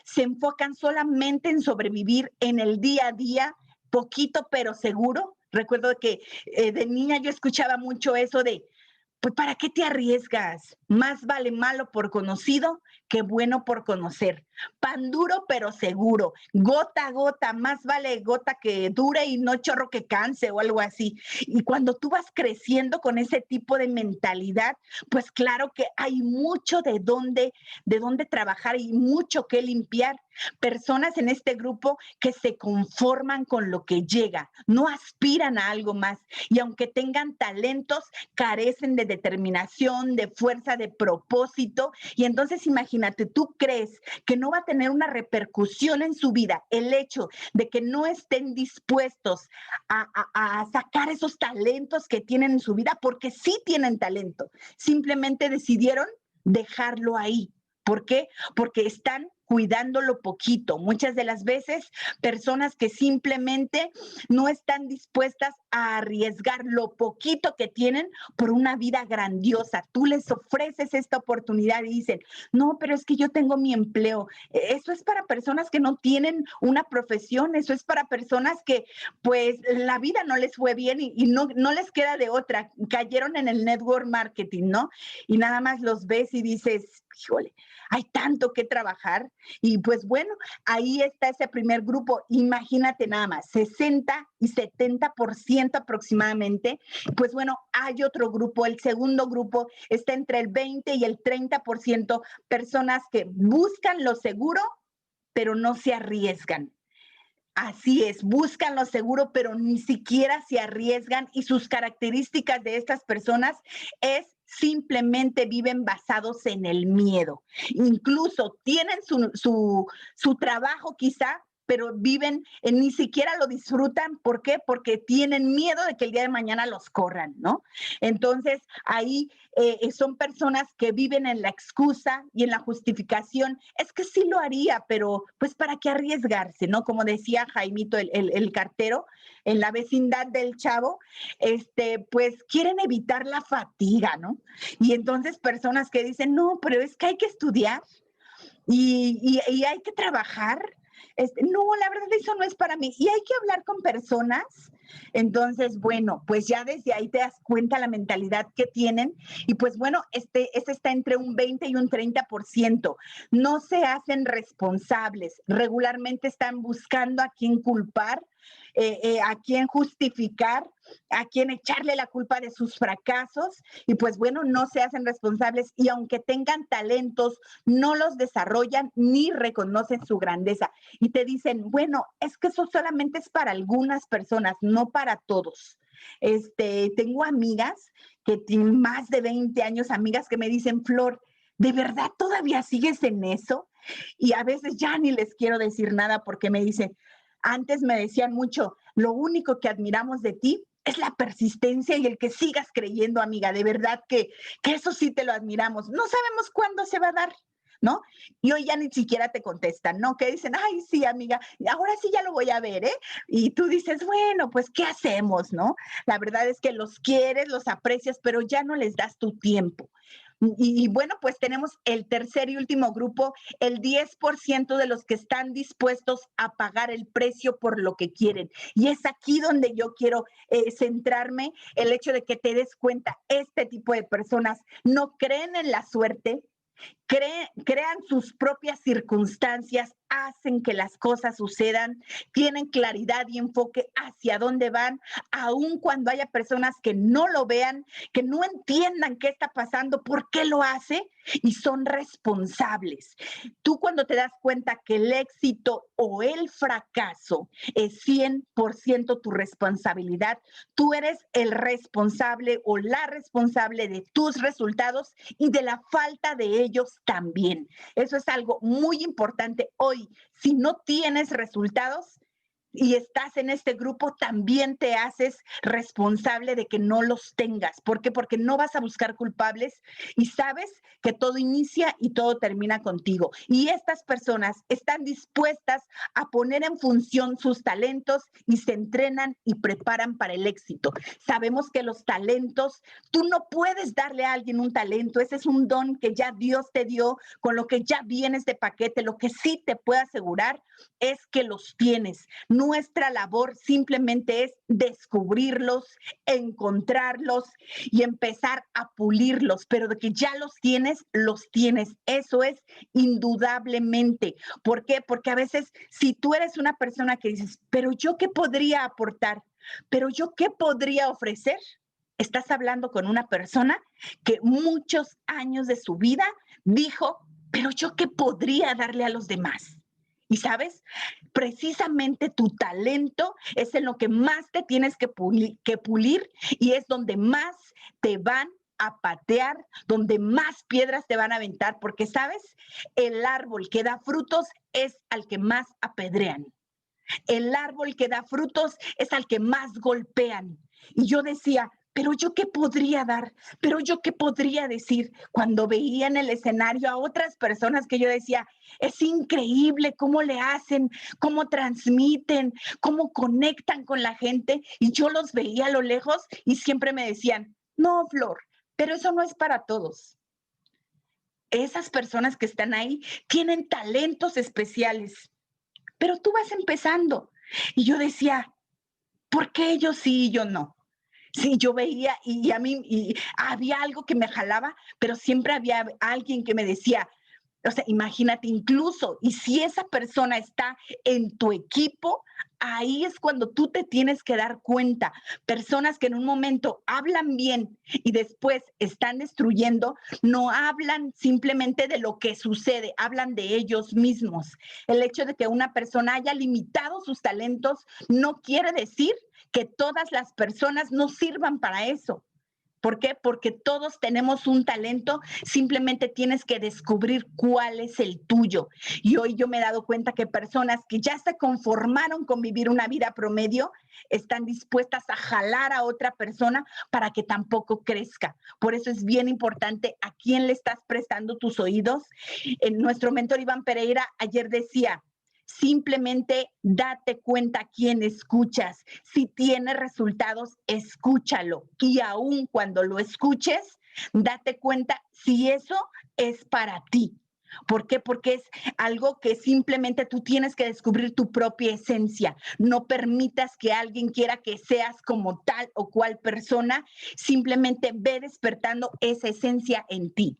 se enfocan solamente en sobrevivir en el día a día, poquito pero seguro. Recuerdo que de niña yo escuchaba mucho eso de, pues ¿para qué te arriesgas? Más vale malo por conocido que bueno por conocer. Pan duro pero seguro, gota a gota, más vale gota que dure y no chorro que canse o algo así. Y cuando tú vas creciendo con ese tipo de mentalidad, pues claro que hay mucho de dónde trabajar y mucho que limpiar. Personas en este grupo que se conforman con lo que llega, no aspiran a algo más y aunque tengan talentos, carecen de determinación, de fuerza, de propósito. Y entonces imagínate, tú crees que no va a tener una repercusión en su vida el hecho de que no estén dispuestos a sacar esos talentos que tienen en su vida, porque sí tienen talento, simplemente decidieron dejarlo ahí. ¿Por qué? Porque están cuidándolo poquito. Muchas de las veces, personas que simplemente no están dispuestas a arriesgar lo poquito que tienen por una vida grandiosa. Tú les ofreces esta oportunidad y dicen, no, pero es que yo tengo mi empleo. Eso es para personas que no tienen una profesión, eso es para personas que pues la vida no les fue bien y no les queda de otra. Cayeron en el network marketing, ¿no? Y nada más los ves y dices, híjole, hay tanto que trabajar. Y pues bueno, ahí está ese primer grupo. Imagínate nada más, 60 y 70% aproximadamente. Pues bueno, hay otro grupo, el segundo grupo está entre el 20 y el 30%, personas que buscan lo seguro, pero no se arriesgan. Así es, buscan lo seguro, pero ni siquiera se arriesgan y sus características de estas personas es simplemente viven basados en el miedo. Incluso tienen su trabajo quizá, pero viven, ni siquiera lo disfrutan. ¿Por qué? Porque tienen miedo de que el día de mañana los corran, ¿no? Entonces, ahí son personas que viven en la excusa y en la justificación. Es que sí lo haría, pero pues ¿para qué arriesgarse, no? Como decía Jaimito, el cartero, en la vecindad del Chavo, pues quieren evitar la fatiga, ¿no? Y entonces personas que dicen, no, pero es que hay que estudiar y hay que trabajar. No, la verdad eso no es para mí. Y hay que hablar con personas. Entonces, bueno, pues ya desde ahí te das cuenta la mentalidad que tienen. Y pues bueno, este está entre un 20 y un 30%. No se hacen responsables. Regularmente están buscando a quién culpar, a quién justificar, a quién echarle la culpa de sus fracasos. Y pues bueno, no se hacen responsables. Y aunque tengan talentos, no los desarrollan ni reconocen su grandeza. Y te dicen, bueno, es que eso solamente es para algunas personas, no para todos. Tengo amigas que tienen más de 20 años, amigas que me dicen, Flor, ¿de verdad todavía sigues en eso? Y a veces ya ni les quiero decir nada porque me dicen, antes me decían mucho, lo único que admiramos de ti es la persistencia y el que sigas creyendo, amiga, de verdad que eso sí te lo admiramos. No sabemos cuándo se va a dar, ¿no? Y hoy ya ni siquiera te contestan, ¿no? Que dicen, ay, sí, amiga, ahora sí ya lo voy a ver, ¿eh? Y tú dices, bueno, pues, ¿qué hacemos, no? La verdad es que los quieres, los aprecias, pero ya no les das tu tiempo. Y bueno, pues tenemos el tercer y último grupo, el 10% de los que están dispuestos a pagar el precio por lo que quieren. Y es aquí donde yo quiero centrarme, el hecho de que te des cuenta, este tipo de personas no creen en la suerte, crean sus propias circunstancias, hacen que las cosas sucedan, tienen claridad y enfoque hacia dónde van, aun cuando haya personas que no lo vean, que no entiendan qué está pasando, por qué lo hace, y son responsables. Tú cuando te das cuenta que el éxito o el fracaso es 100% tu responsabilidad, tú eres el responsable o la responsable de tus resultados y de la falta de ellos también. Eso es algo muy importante hoy. Si no tienes resultados y estás en este grupo, también te haces responsable de que no los tengas. ¿Por qué? Porque no vas a buscar culpables y sabes que todo inicia y todo termina contigo. Y estas personas están dispuestas a poner en función sus talentos y se entrenan y preparan para el éxito. Sabemos que los talentos, tú no puedes darle a alguien un talento, ese es un don que ya Dios te dio, con lo que ya vienes de paquete. Lo que sí te puedo asegurar es que los tienes. Nuestra labor simplemente es descubrirlos, encontrarlos y empezar a pulirlos, pero de que ya los tienes, los tienes. Eso es indudablemente. ¿Por qué? Porque a veces si tú eres una persona que dices, pero yo qué podría aportar, pero yo qué podría ofrecer, estás hablando con una persona que muchos años de su vida dijo, pero yo qué podría darle a los demás. Y sabes, precisamente tu talento es en lo que más te tienes que pulir y es donde más te van a patear, donde más piedras te van a aventar, porque sabes, el árbol que da frutos es al que más apedrean. El árbol que da frutos es al que más golpean. Y yo decía, pero yo qué podría dar, pero yo qué podría decir cuando veía en el escenario a otras personas que yo decía, es increíble cómo le hacen, cómo transmiten, cómo conectan con la gente. Y yo los veía a lo lejos y siempre me decían, no, Flor, pero eso no es para todos. Esas personas que están ahí tienen talentos especiales, pero tú vas empezando. Y yo decía, ¿por qué ellos sí y yo no? Sí, yo veía y a mí y había algo que me jalaba, pero siempre había alguien que me decía, o sea, imagínate incluso, y si esa persona está en tu equipo, ahí es cuando tú te tienes que dar cuenta. Personas que en un momento hablan bien y después están destruyendo, no hablan simplemente de lo que sucede, hablan de ellos mismos. El hecho de que una persona haya limitado sus talentos no quiere decir que todas las personas no sirvan para eso. ¿Por qué? Porque todos tenemos un talento, simplemente tienes que descubrir cuál es el tuyo. Y hoy yo me he dado cuenta que personas que ya se conformaron con vivir una vida promedio están dispuestas a jalar a otra persona para que tampoco crezca. Por eso es bien importante a quién le estás prestando tus oídos. Nuestro mentor Iván Pereira ayer decía, simplemente date cuenta a quién escuchas. Si tiene resultados, escúchalo. Y aun cuando lo escuches, date cuenta si eso es para ti. ¿Por qué? Porque es algo que simplemente tú tienes que descubrir tu propia esencia. No permitas que alguien quiera que seas como tal o cual persona. Simplemente ve despertando esa esencia en ti.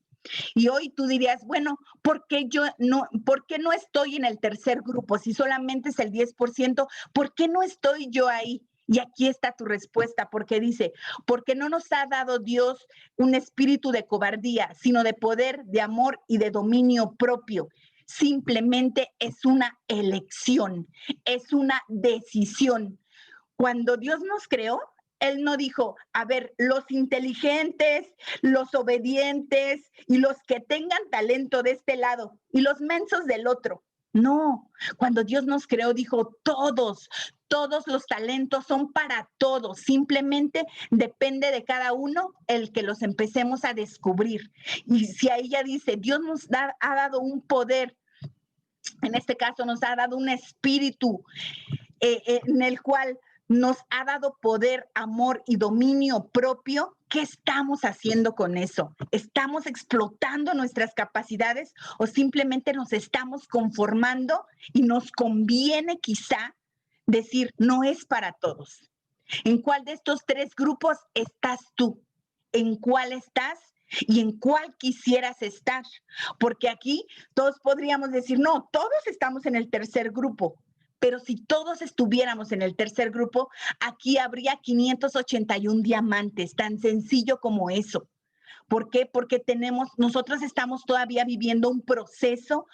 Y hoy tú dirías, bueno, ¿por qué no estoy en el tercer grupo? Si solamente es el 10%, ¿por qué no estoy yo ahí? Y aquí está tu respuesta, porque dice, porque no nos ha dado Dios un espíritu de cobardía, sino de poder, de amor y de dominio propio. Simplemente es una elección, es una decisión. Cuando Dios nos creó, Él no dijo, a ver, los inteligentes, los obedientes y los que tengan talento de este lado y los mensos del otro. No, cuando Dios nos creó, dijo, todos los talentos son para todos. Simplemente depende de cada uno el que los empecemos a descubrir. Y si a ella dice, Dios ha dado un poder, en este caso nos ha dado un espíritu en el cual nos ha dado poder, amor y dominio propio. ¿Qué estamos haciendo con eso? ¿Estamos explotando nuestras capacidades o simplemente nos estamos conformando y nos conviene quizá decir no es para todos? ¿En cuál de estos tres grupos estás tú? ¿En cuál estás? ¿Y en cuál quisieras estar? Porque aquí todos podríamos decir, no, todos estamos en el tercer grupo. Pero si todos estuviéramos en el tercer grupo, aquí habría 581 diamantes, tan sencillo como eso. ¿Por qué? Porque nosotros estamos todavía viviendo un proceso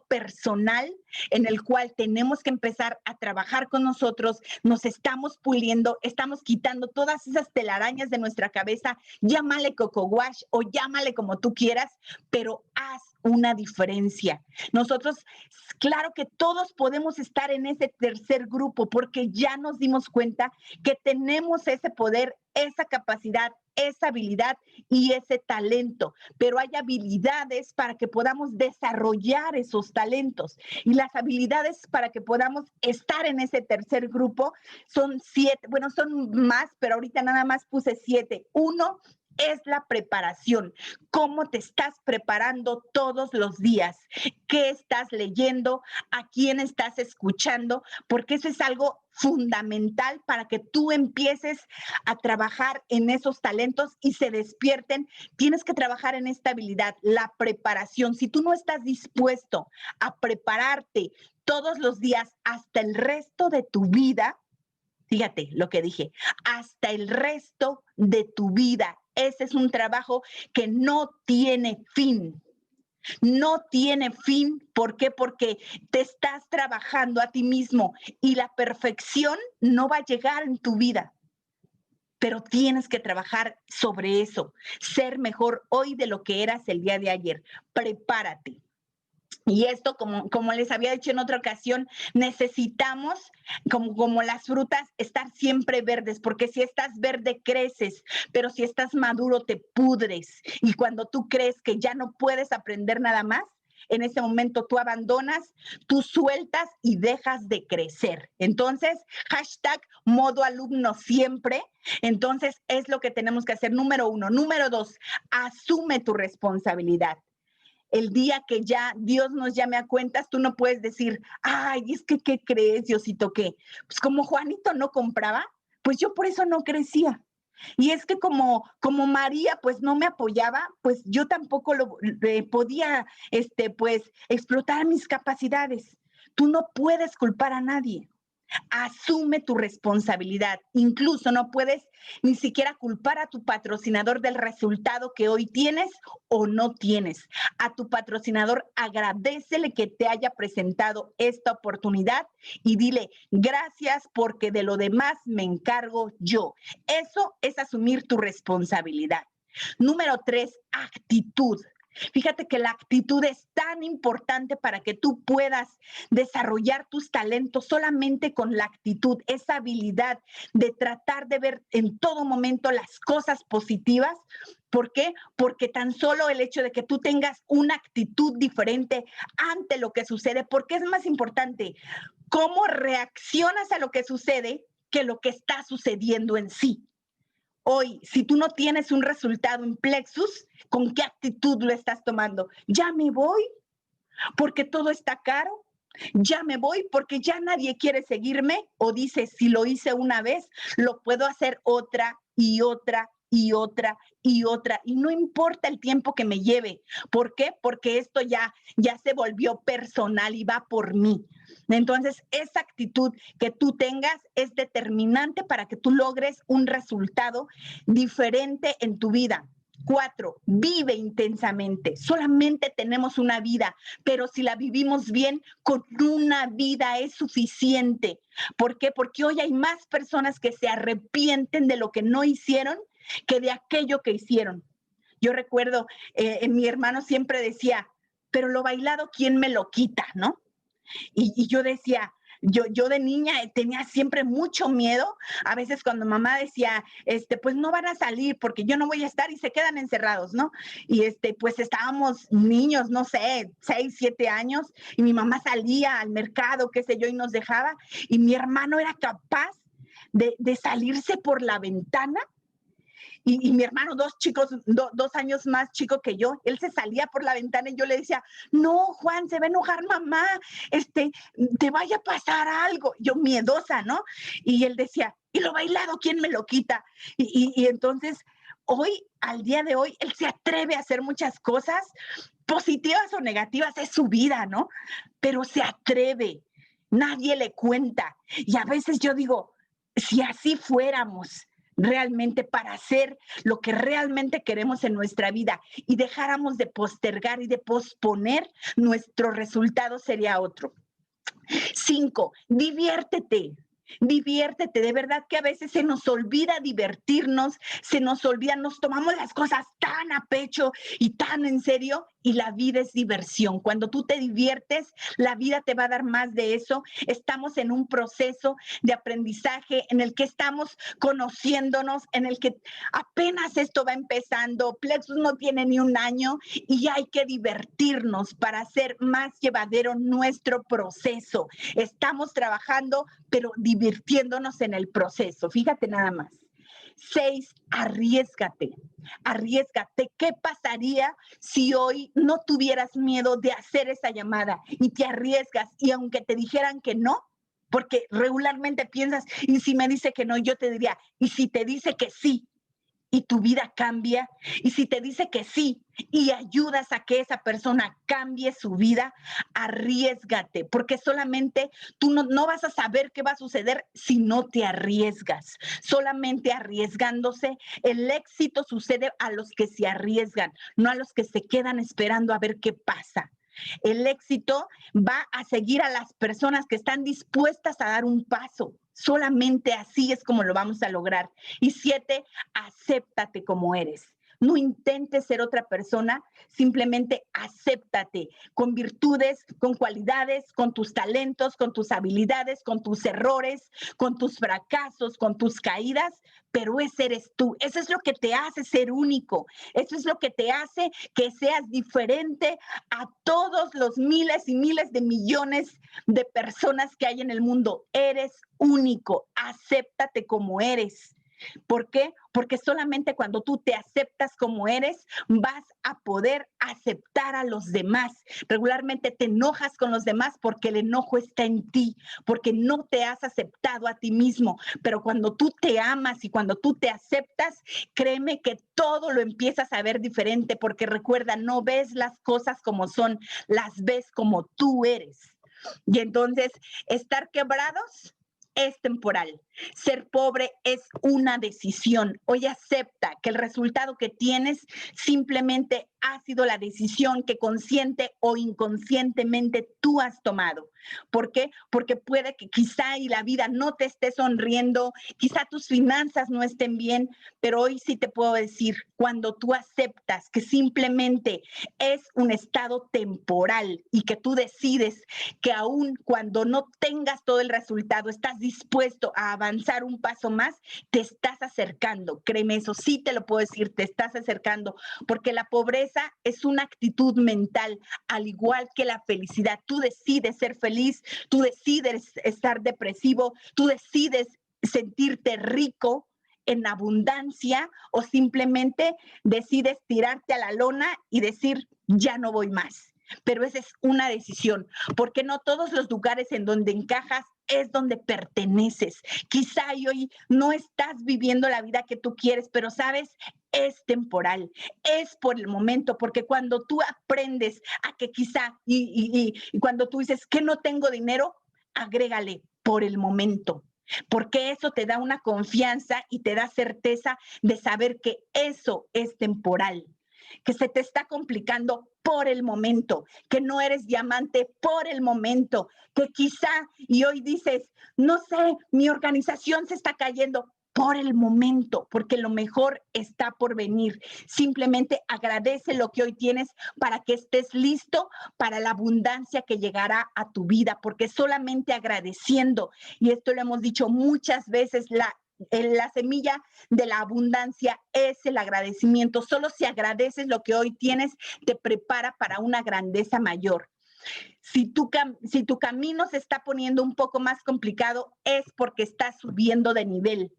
personal en el cual tenemos que empezar a trabajar con nosotros, nos estamos puliendo, estamos quitando todas esas telarañas de nuestra cabeza, llámale coco wash o llámale como tú quieras, pero haz una diferencia. Nosotros, claro que todos podemos estar en ese tercer grupo porque ya nos dimos cuenta que tenemos ese poder, esa capacidad, esa habilidad y ese talento, pero hay habilidades para que podamos desarrollar esos talentos y las habilidades para que podamos estar en ese tercer grupo son 7, bueno, son más, pero ahorita nada más puse 7. 1 es la preparación. ¿Cómo te estás preparando todos los días? ¿Qué estás leyendo? ¿A quién estás escuchando? Porque eso es algo fundamental para que tú empieces a trabajar en esos talentos y se despierten. Tienes que trabajar en esta habilidad, la preparación. Si tú no estás dispuesto a prepararte todos los días hasta el resto de tu vida, fíjate lo que dije, hasta el resto de tu vida. Ese es un trabajo que no tiene fin. No tiene fin. ¿Por qué? Porque te estás trabajando a ti mismo y la perfección no va a llegar en tu vida. Pero tienes que trabajar sobre eso, ser mejor hoy de lo que eras el día de ayer. Prepárate. Y esto, como les había dicho en otra ocasión, necesitamos, como las frutas, estar siempre verdes, porque si estás verde creces, pero si estás maduro te pudres. Y cuando tú crees que ya no puedes aprender nada más, en ese momento tú abandonas, tú sueltas y dejas de crecer. Entonces, hashtag modo alumno siempre. Entonces, es lo que tenemos que hacer. Número 1. Número 2, asume tu responsabilidad. El día que ya Dios nos llame a cuentas, tú no puedes decir, ay, es que, ¿qué crees, Diosito? ¿Qué? Pues como Juanito no compraba, pues yo por eso no crecía. Y es que como María pues no me apoyaba, pues yo tampoco podía pues explotar mis capacidades. Tú no puedes culpar a nadie. Asume tu responsabilidad. Incluso no puedes ni siquiera culpar a tu patrocinador del resultado que hoy tienes o no tienes. A tu patrocinador agradécele que te haya presentado esta oportunidad y dile gracias porque de lo demás me encargo yo. Eso es asumir tu responsabilidad. Número 3, actitud. Fíjate que la actitud es tan importante para que tú puedas desarrollar tus talentos solamente con la actitud, esa habilidad de tratar de ver en todo momento las cosas positivas. ¿Por qué? Porque tan solo el hecho de que tú tengas una actitud diferente ante lo que sucede, porque es más importante cómo reaccionas a lo que sucede que lo que está sucediendo en sí. Hoy, si tú no tienes un resultado en Plexus, ¿con qué actitud lo estás tomando? Ya me voy porque todo está caro. Ya me voy porque ya nadie quiere seguirme. O dices, si lo hice una vez, lo puedo hacer otra y otra y otra y otra. Y no importa el tiempo que me lleve. ¿Por qué? Porque esto ya se volvió personal y va por mí. Entonces, esa actitud que tú tengas es determinante para que tú logres un resultado diferente en tu vida. 4, vive intensamente. Solamente tenemos una vida, pero si la vivimos bien, con una vida es suficiente. ¿Por qué? Porque hoy hay más personas que se arrepienten de lo que no hicieron que de aquello que hicieron. Yo recuerdo, mi hermano siempre decía, pero lo bailado, ¿quién me lo quita, no? Y yo decía, yo de niña tenía siempre mucho miedo. A veces cuando mamá decía, pues no van a salir porque yo no voy a estar y se quedan encerrados, ¿no? Y pues estábamos niños, no sé, 6, 7 años y mi mamá salía al mercado, qué sé yo, y nos dejaba y mi hermano era capaz de salirse por la ventana. Y mi hermano, 2 años más chico que yo, él se salía por la ventana y yo le decía, no, Juan, se va a enojar mamá, te vaya a pasar algo. Yo miedosa, ¿no? Y él decía, ¿y lo bailado quién me lo quita? Y entonces, hoy, al día de hoy, él se atreve a hacer muchas cosas, positivas o negativas, es su vida, ¿no? Pero se atreve, nadie le cuenta. Y a veces yo digo, si así fuéramos, realmente para hacer lo que realmente queremos en nuestra vida y dejáramos de postergar y de posponer, nuestro resultado sería otro. 5, diviértete. Diviértete, de verdad que a veces se nos olvida divertirnos, se nos olvida, nos tomamos las cosas tan a pecho y tan en serio y la vida es diversión. Cuando tú te diviertes, la vida te va a dar más de eso. Estamos en un proceso de aprendizaje en el que estamos conociéndonos, en el que apenas esto va empezando. Plexus no tiene ni un año y hay que divertirnos para hacer más llevadero nuestro proceso. Estamos trabajando, pero divirtiéndonos en el proceso. Fíjate nada más. 6, arriésgate. Arriésgate. ¿Qué pasaría si hoy no tuvieras miedo de hacer esa llamada y te arriesgas y aunque te dijeran que no? Porque regularmente piensas, y si me dice que no, yo te diría, y si te dice que sí, y tu vida cambia, y si te dice que sí y ayudas a que esa persona cambie su vida, arriésgate, porque solamente tú no vas a saber qué va a suceder si no te arriesgas. Solamente arriesgándose, el éxito sucede a los que se arriesgan, no a los que se quedan esperando a ver qué pasa. El éxito va a seguir a las personas que están dispuestas a dar un paso. Solamente así es como lo vamos a lograr. Y 7, acéptate como eres. No intentes ser otra persona, simplemente acéptate con virtudes, con cualidades, con tus talentos, con tus habilidades, con tus errores, con tus fracasos, con tus caídas, pero ese eres tú. Eso es lo que te hace ser único. Eso es lo que te hace que seas diferente a todos los miles y miles de millones de personas que hay en el mundo. Eres único. Acéptate como eres. ¿Por qué? Porque solamente cuando tú te aceptas como eres, vas a poder aceptar a los demás. Regularmente te enojas con los demás porque el enojo está en ti, porque no te has aceptado a ti mismo. Pero cuando tú te amas y cuando tú te aceptas, créeme que todo lo empiezas a ver diferente, porque recuerda, no ves las cosas como son, las ves como tú eres. Y entonces, estar quebrados es temporal. Ser pobre es una decisión. Hoy acepta que el resultado que tienes simplemente ha sido la decisión que consciente o inconscientemente tú has tomado. ¿Por qué? Porque puede que quizá y la vida no te esté sonriendo, quizá tus finanzas no estén bien, pero hoy sí te puedo decir, cuando tú aceptas que simplemente es un estado temporal y que tú decides que aún cuando no tengas todo el resultado, estás dispuesto a avanzar un paso más, te estás acercando. Créeme, eso sí te lo puedo decir, te estás acercando, porque la pobreza es una actitud mental, al igual que la felicidad. Tú decides ser feliz, tú decides estar depresivo, tú decides sentirte rico en abundancia o simplemente decides tirarte a la lona y decir, ya no voy más. Pero esa es una decisión, porque no todos los lugares en donde encajas es donde perteneces. Quizá hoy no estás viviendo la vida que tú quieres, pero sabes, es temporal, es por el momento, porque cuando tú aprendes a que quizá, y cuando tú dices que no tengo dinero, agrégale por el momento, porque eso te da una confianza y te da certeza de saber que eso es temporal, que se te está complicando por el momento, que no eres diamante por el momento, que quizá, y hoy dices, no sé, mi organización se está cayendo por el momento, porque lo mejor está por venir. Simplemente agradece lo que hoy tienes para que estés listo para la abundancia que llegará a tu vida, porque solamente agradeciendo, y esto lo hemos dicho muchas veces, la semilla de la abundancia es el agradecimiento. Solo si agradeces lo que hoy tienes, te prepara para una grandeza mayor. Si tu camino se está poniendo un poco más complicado, es porque estás subiendo de nivel.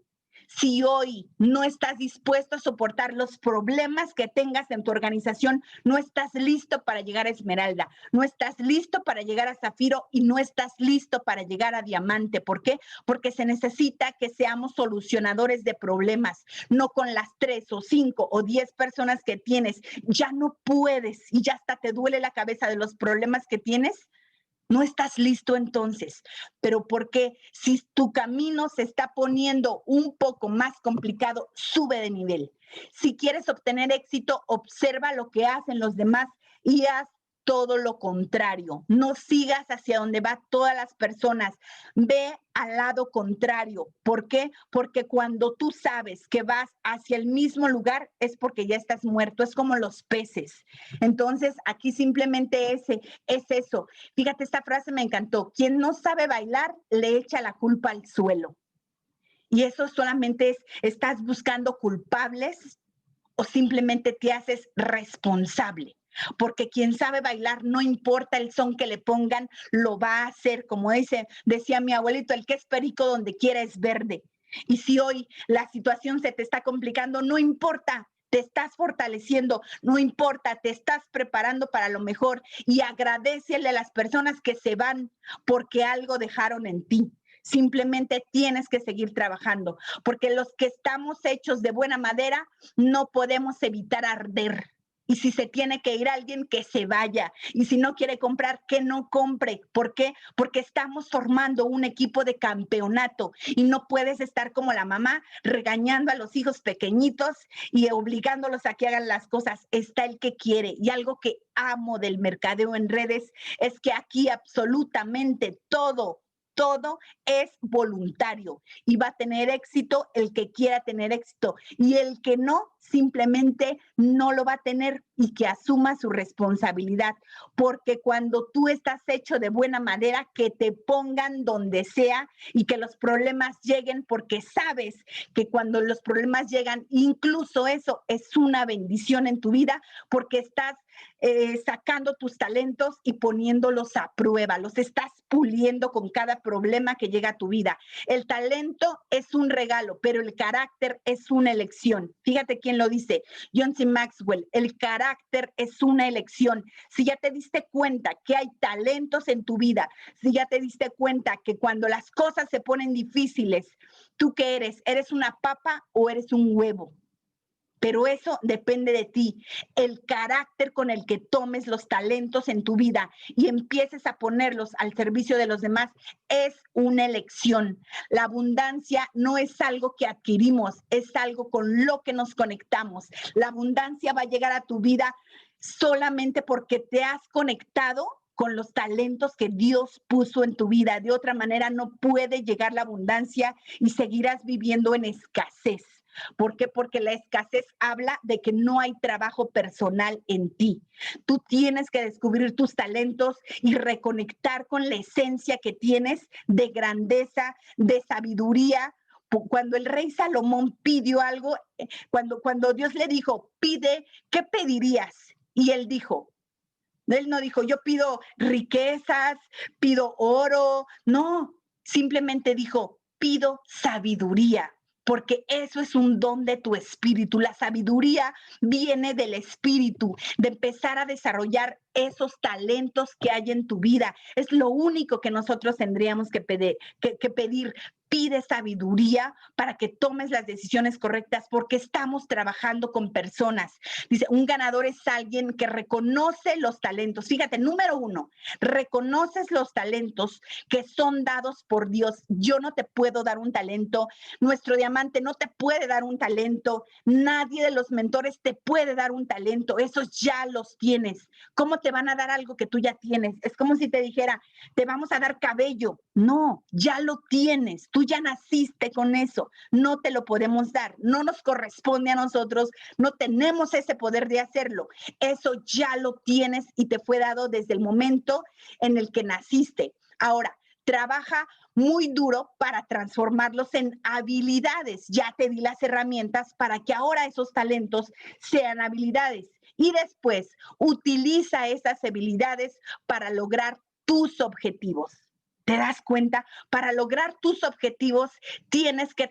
Si hoy no estás dispuesto a soportar los problemas que tengas en tu organización, no estás listo para llegar a Esmeralda, no estás listo para llegar a Zafiro y no estás listo para llegar a Diamante. ¿Por qué? Porque se necesita que seamos solucionadores de problemas, no con las 3 o 5 o 10 personas que tienes. Ya no puedes y ya hasta te duele la cabeza de los problemas que tienes. No estás listo entonces, pero porque si tu camino se está poniendo un poco más complicado, sube de nivel. Si quieres obtener éxito, observa lo que hacen los demás y haz todo lo contrario. No sigas hacia donde van todas las personas. Ve al lado contrario. ¿Por qué? Porque cuando tú sabes que vas hacia el mismo lugar es porque ya estás muerto. Es como los peces. Entonces, aquí simplemente es eso. Fíjate, esta frase me encantó. Quien no sabe bailar, le echa la culpa al suelo. Y eso solamente estás buscando culpables o simplemente te haces responsable. Porque quien sabe bailar, no importa el son que le pongan, lo va a hacer. Como decía mi abuelito, el que es perico donde quiera es verde. Y si hoy la situación se te está complicando, no importa, te estás fortaleciendo, no importa, te estás preparando para lo mejor y agradécele a las personas que se van porque algo dejaron en ti. Simplemente tienes que seguir trabajando, porque los que estamos hechos de buena madera no podemos evitar arder. Y si se tiene que ir alguien, que se vaya. Y si no quiere comprar, que no compre. ¿Por qué? Porque estamos formando un equipo de campeonato y no puedes estar como la mamá regañando a los hijos pequeñitos y obligándolos a que hagan las cosas. Está el que quiere. Y algo que amo del mercadeo en redes es que aquí absolutamente todo es voluntario y va a tener éxito el que quiera tener éxito y el que no, simplemente no lo va a tener y que asuma su responsabilidad, porque cuando tú estás hecho de buena manera, que te pongan donde sea y que los problemas lleguen, porque sabes que cuando los problemas llegan, incluso eso es una bendición en tu vida, porque estás sacando tus talentos y poniéndolos a prueba, los estás puliendo con cada problema que llega a tu vida. El talento es un regalo, pero el carácter es una elección. Fíjate quién lo dice, John C. Maxwell, el carácter es una elección. Si ya te diste cuenta que hay talentos en tu vida, si ya te diste cuenta que cuando las cosas se ponen difíciles, ¿tú qué eres? ¿Eres una papa o eres un huevo? pero eso depende de ti. El carácter con el que tomes los talentos en tu vida y empieces a ponerlos al servicio de los demás es una elección. La abundancia no es algo que adquirimos, es algo con lo que nos conectamos. La abundancia va a llegar a tu vida solamente porque te has conectado con los talentos que Dios puso en tu vida. De otra manera no puede llegar la abundancia y seguirás viviendo en escasez. ¿Por qué? Porque la escasez habla de que no hay trabajo personal en ti. Tú tienes que descubrir tus talentos y reconectar con la esencia que tienes de grandeza, de sabiduría. Cuando el rey Salomón pidió algo, cuando Dios le dijo, pide, ¿qué pedirías? Y él no dijo, yo pido riquezas, pido oro. No, simplemente dijo, pido sabiduría, porque eso es un don de tu espíritu. La sabiduría viene del espíritu, de empezar a desarrollar esos talentos que hay en tu vida. Es lo único que nosotros tendríamos que pedir. Pide sabiduría para que tomes las decisiones correctas, porque estamos trabajando con personas. Dice, un ganador es alguien que reconoce los talentos. Fíjate, número 1, reconoces los talentos que son dados por Dios. Yo no te puedo dar un talento, nuestro diamante no te puede dar un talento, nadie de los mentores te puede dar un talento, esos ya los tienes. ¿Cómo te van a dar algo que tú ya tienes? Es como si te dijera, te vamos a dar cabello. No, ya lo tienes, tú ya naciste con eso, no te lo podemos dar, no nos corresponde a nosotros, no tenemos ese poder de hacerlo. Eso ya lo tienes y te fue dado desde el momento en el que naciste. Ahora, trabaja muy duro para transformarlos en habilidades. Ya te di las herramientas para que ahora esos talentos sean habilidades. Y después, utiliza esas habilidades para lograr tus objetivos. ¿Te das cuenta? Para lograr tus objetivos tienes que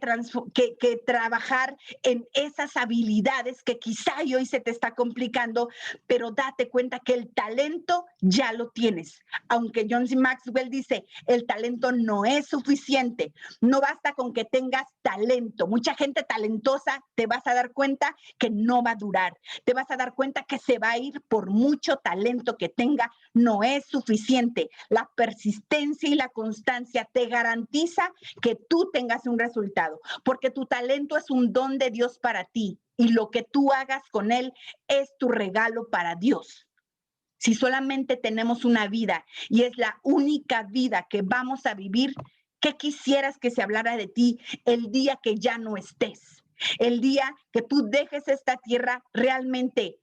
trabajar en esas habilidades que quizá hoy se te está complicando, pero date cuenta que el talento ya lo tienes. Aunque John C. Maxwell dice, el talento no es suficiente. No basta con que tengas talento. Mucha gente talentosa, te vas a dar cuenta que no va a durar. Te vas a dar cuenta que se va a ir por mucho talento que tenga. No es suficiente. La persistencia y la constancia te garantiza que tú tengas un resultado, porque tu talento es un don de Dios para ti y lo que tú hagas con él es tu regalo para Dios. Si solamente tenemos una vida y es la única vida que vamos a vivir, ¿qué quisieras que se hablara de ti el día que ya no estés? El día que tú dejes esta tierra, realmente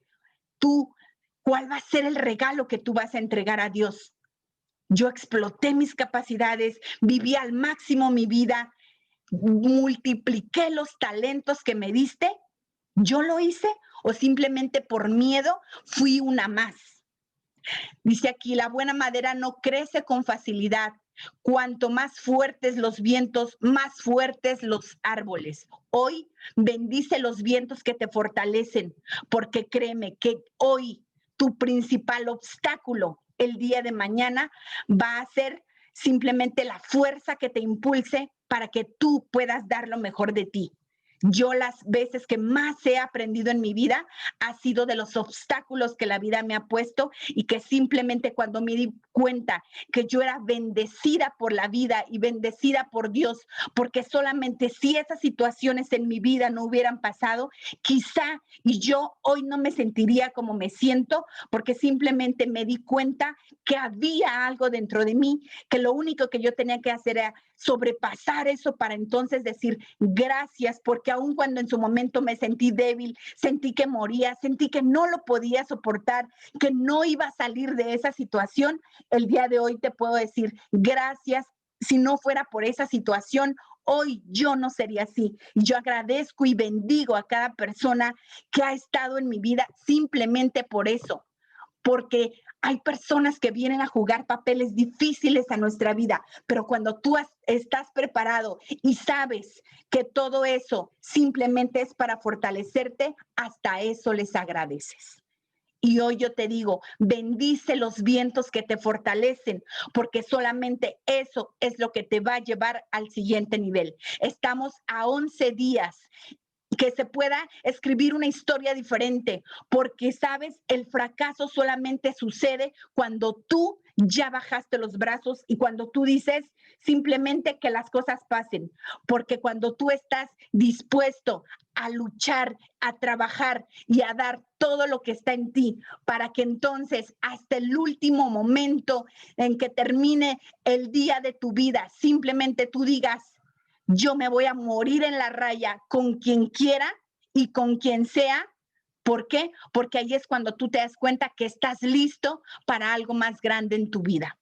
¿cuál va a ser el regalo que tú vas a entregar a Dios? Yo exploté mis capacidades, viví al máximo mi vida, multipliqué los talentos que me diste. ¿Yo lo hice o simplemente por miedo fui una más? Dice aquí, la buena madera no crece con facilidad. Cuanto más fuertes los vientos, más fuertes los árboles. Hoy bendice los vientos que te fortalecen, porque créeme que hoy tu principal obstáculo el día de mañana va a ser simplemente la fuerza que te impulse para que tú puedas dar lo mejor de ti. Yo las veces que más he aprendido en mi vida ha sido de los obstáculos que la vida me ha puesto y que simplemente cuando me di cuenta que yo era bendecida por la vida y bendecida por Dios, porque solamente si esas situaciones en mi vida no hubieran pasado, quizá y yo hoy no me sentiría como me siento, porque simplemente me di cuenta que había algo dentro de mí, que lo único que yo tenía que hacer era sobrepasar eso para entonces decir gracias, porque aun cuando en su momento me sentí débil, sentí que moría, sentí que no lo podía soportar, que no iba a salir de esa situación, el día de hoy te puedo decir gracias. Si no fuera por esa situación, hoy yo no sería así. Yo agradezco y bendigo a cada persona que ha estado en mi vida simplemente por eso, porque hay personas que vienen a jugar papeles difíciles a nuestra vida, pero cuando tú estás preparado y sabes que todo eso simplemente es para fortalecerte, hasta eso les agradeces. Y hoy yo te digo, bendice los vientos que te fortalecen, porque solamente eso es lo que te va a llevar al siguiente nivel. Estamos a 11 días que se pueda escribir una historia diferente, porque sabes, el fracaso solamente sucede cuando tú ya bajaste los brazos y cuando tú dices simplemente que las cosas pasen, porque cuando tú estás dispuesto a luchar, a trabajar y a dar todo lo que está en ti para que entonces hasta el último momento en que termine el día de tu vida, simplemente tú digas, yo me voy a morir en la raya con quien quiera y con quien sea. ¿Por qué? Porque ahí es cuando tú te das cuenta que estás listo para algo más grande en tu vida.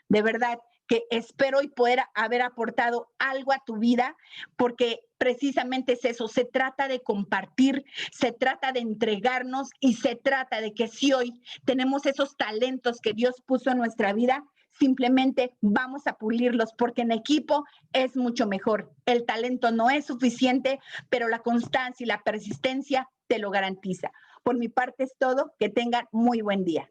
De verdad que espero y poder haber aportado algo a tu vida, porque precisamente es eso, se trata de compartir, se trata de entregarnos y se trata de que si hoy tenemos esos talentos que Dios puso en nuestra vida, simplemente vamos a pulirlos, porque en equipo es mucho mejor. El talento no es suficiente, pero la constancia y la persistencia te lo garantiza. Por mi parte es todo, que tengan muy buen día.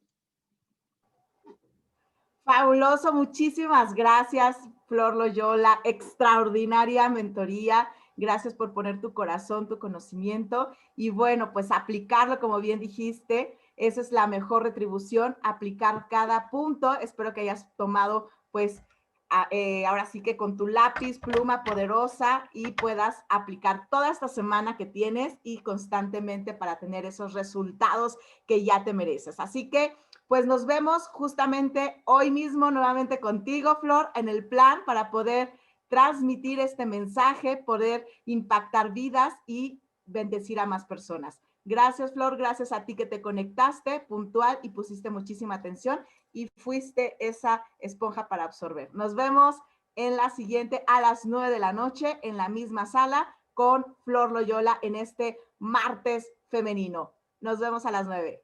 Fabuloso, muchísimas gracias, Flor Loyola, extraordinaria mentoría. Gracias por poner tu corazón, tu conocimiento y bueno, pues aplicarlo como bien dijiste, esa es la mejor retribución, aplicar cada punto. Espero que hayas tomado pues ahora sí que con tu lápiz, pluma poderosa y puedas aplicar toda esta semana que tienes y constantemente para tener esos resultados que ya te mereces. Así que pues nos vemos justamente hoy mismo nuevamente contigo, Flor, en el plan para poder transmitir este mensaje, poder impactar vidas y bendecir a más personas. Gracias, Flor, gracias a ti que te conectaste puntual y pusiste muchísima atención y fuiste esa esponja para absorber. Nos vemos en la siguiente a las 9 de la noche en la misma sala con Flor Loyola en este martes femenino. Nos vemos a las 9.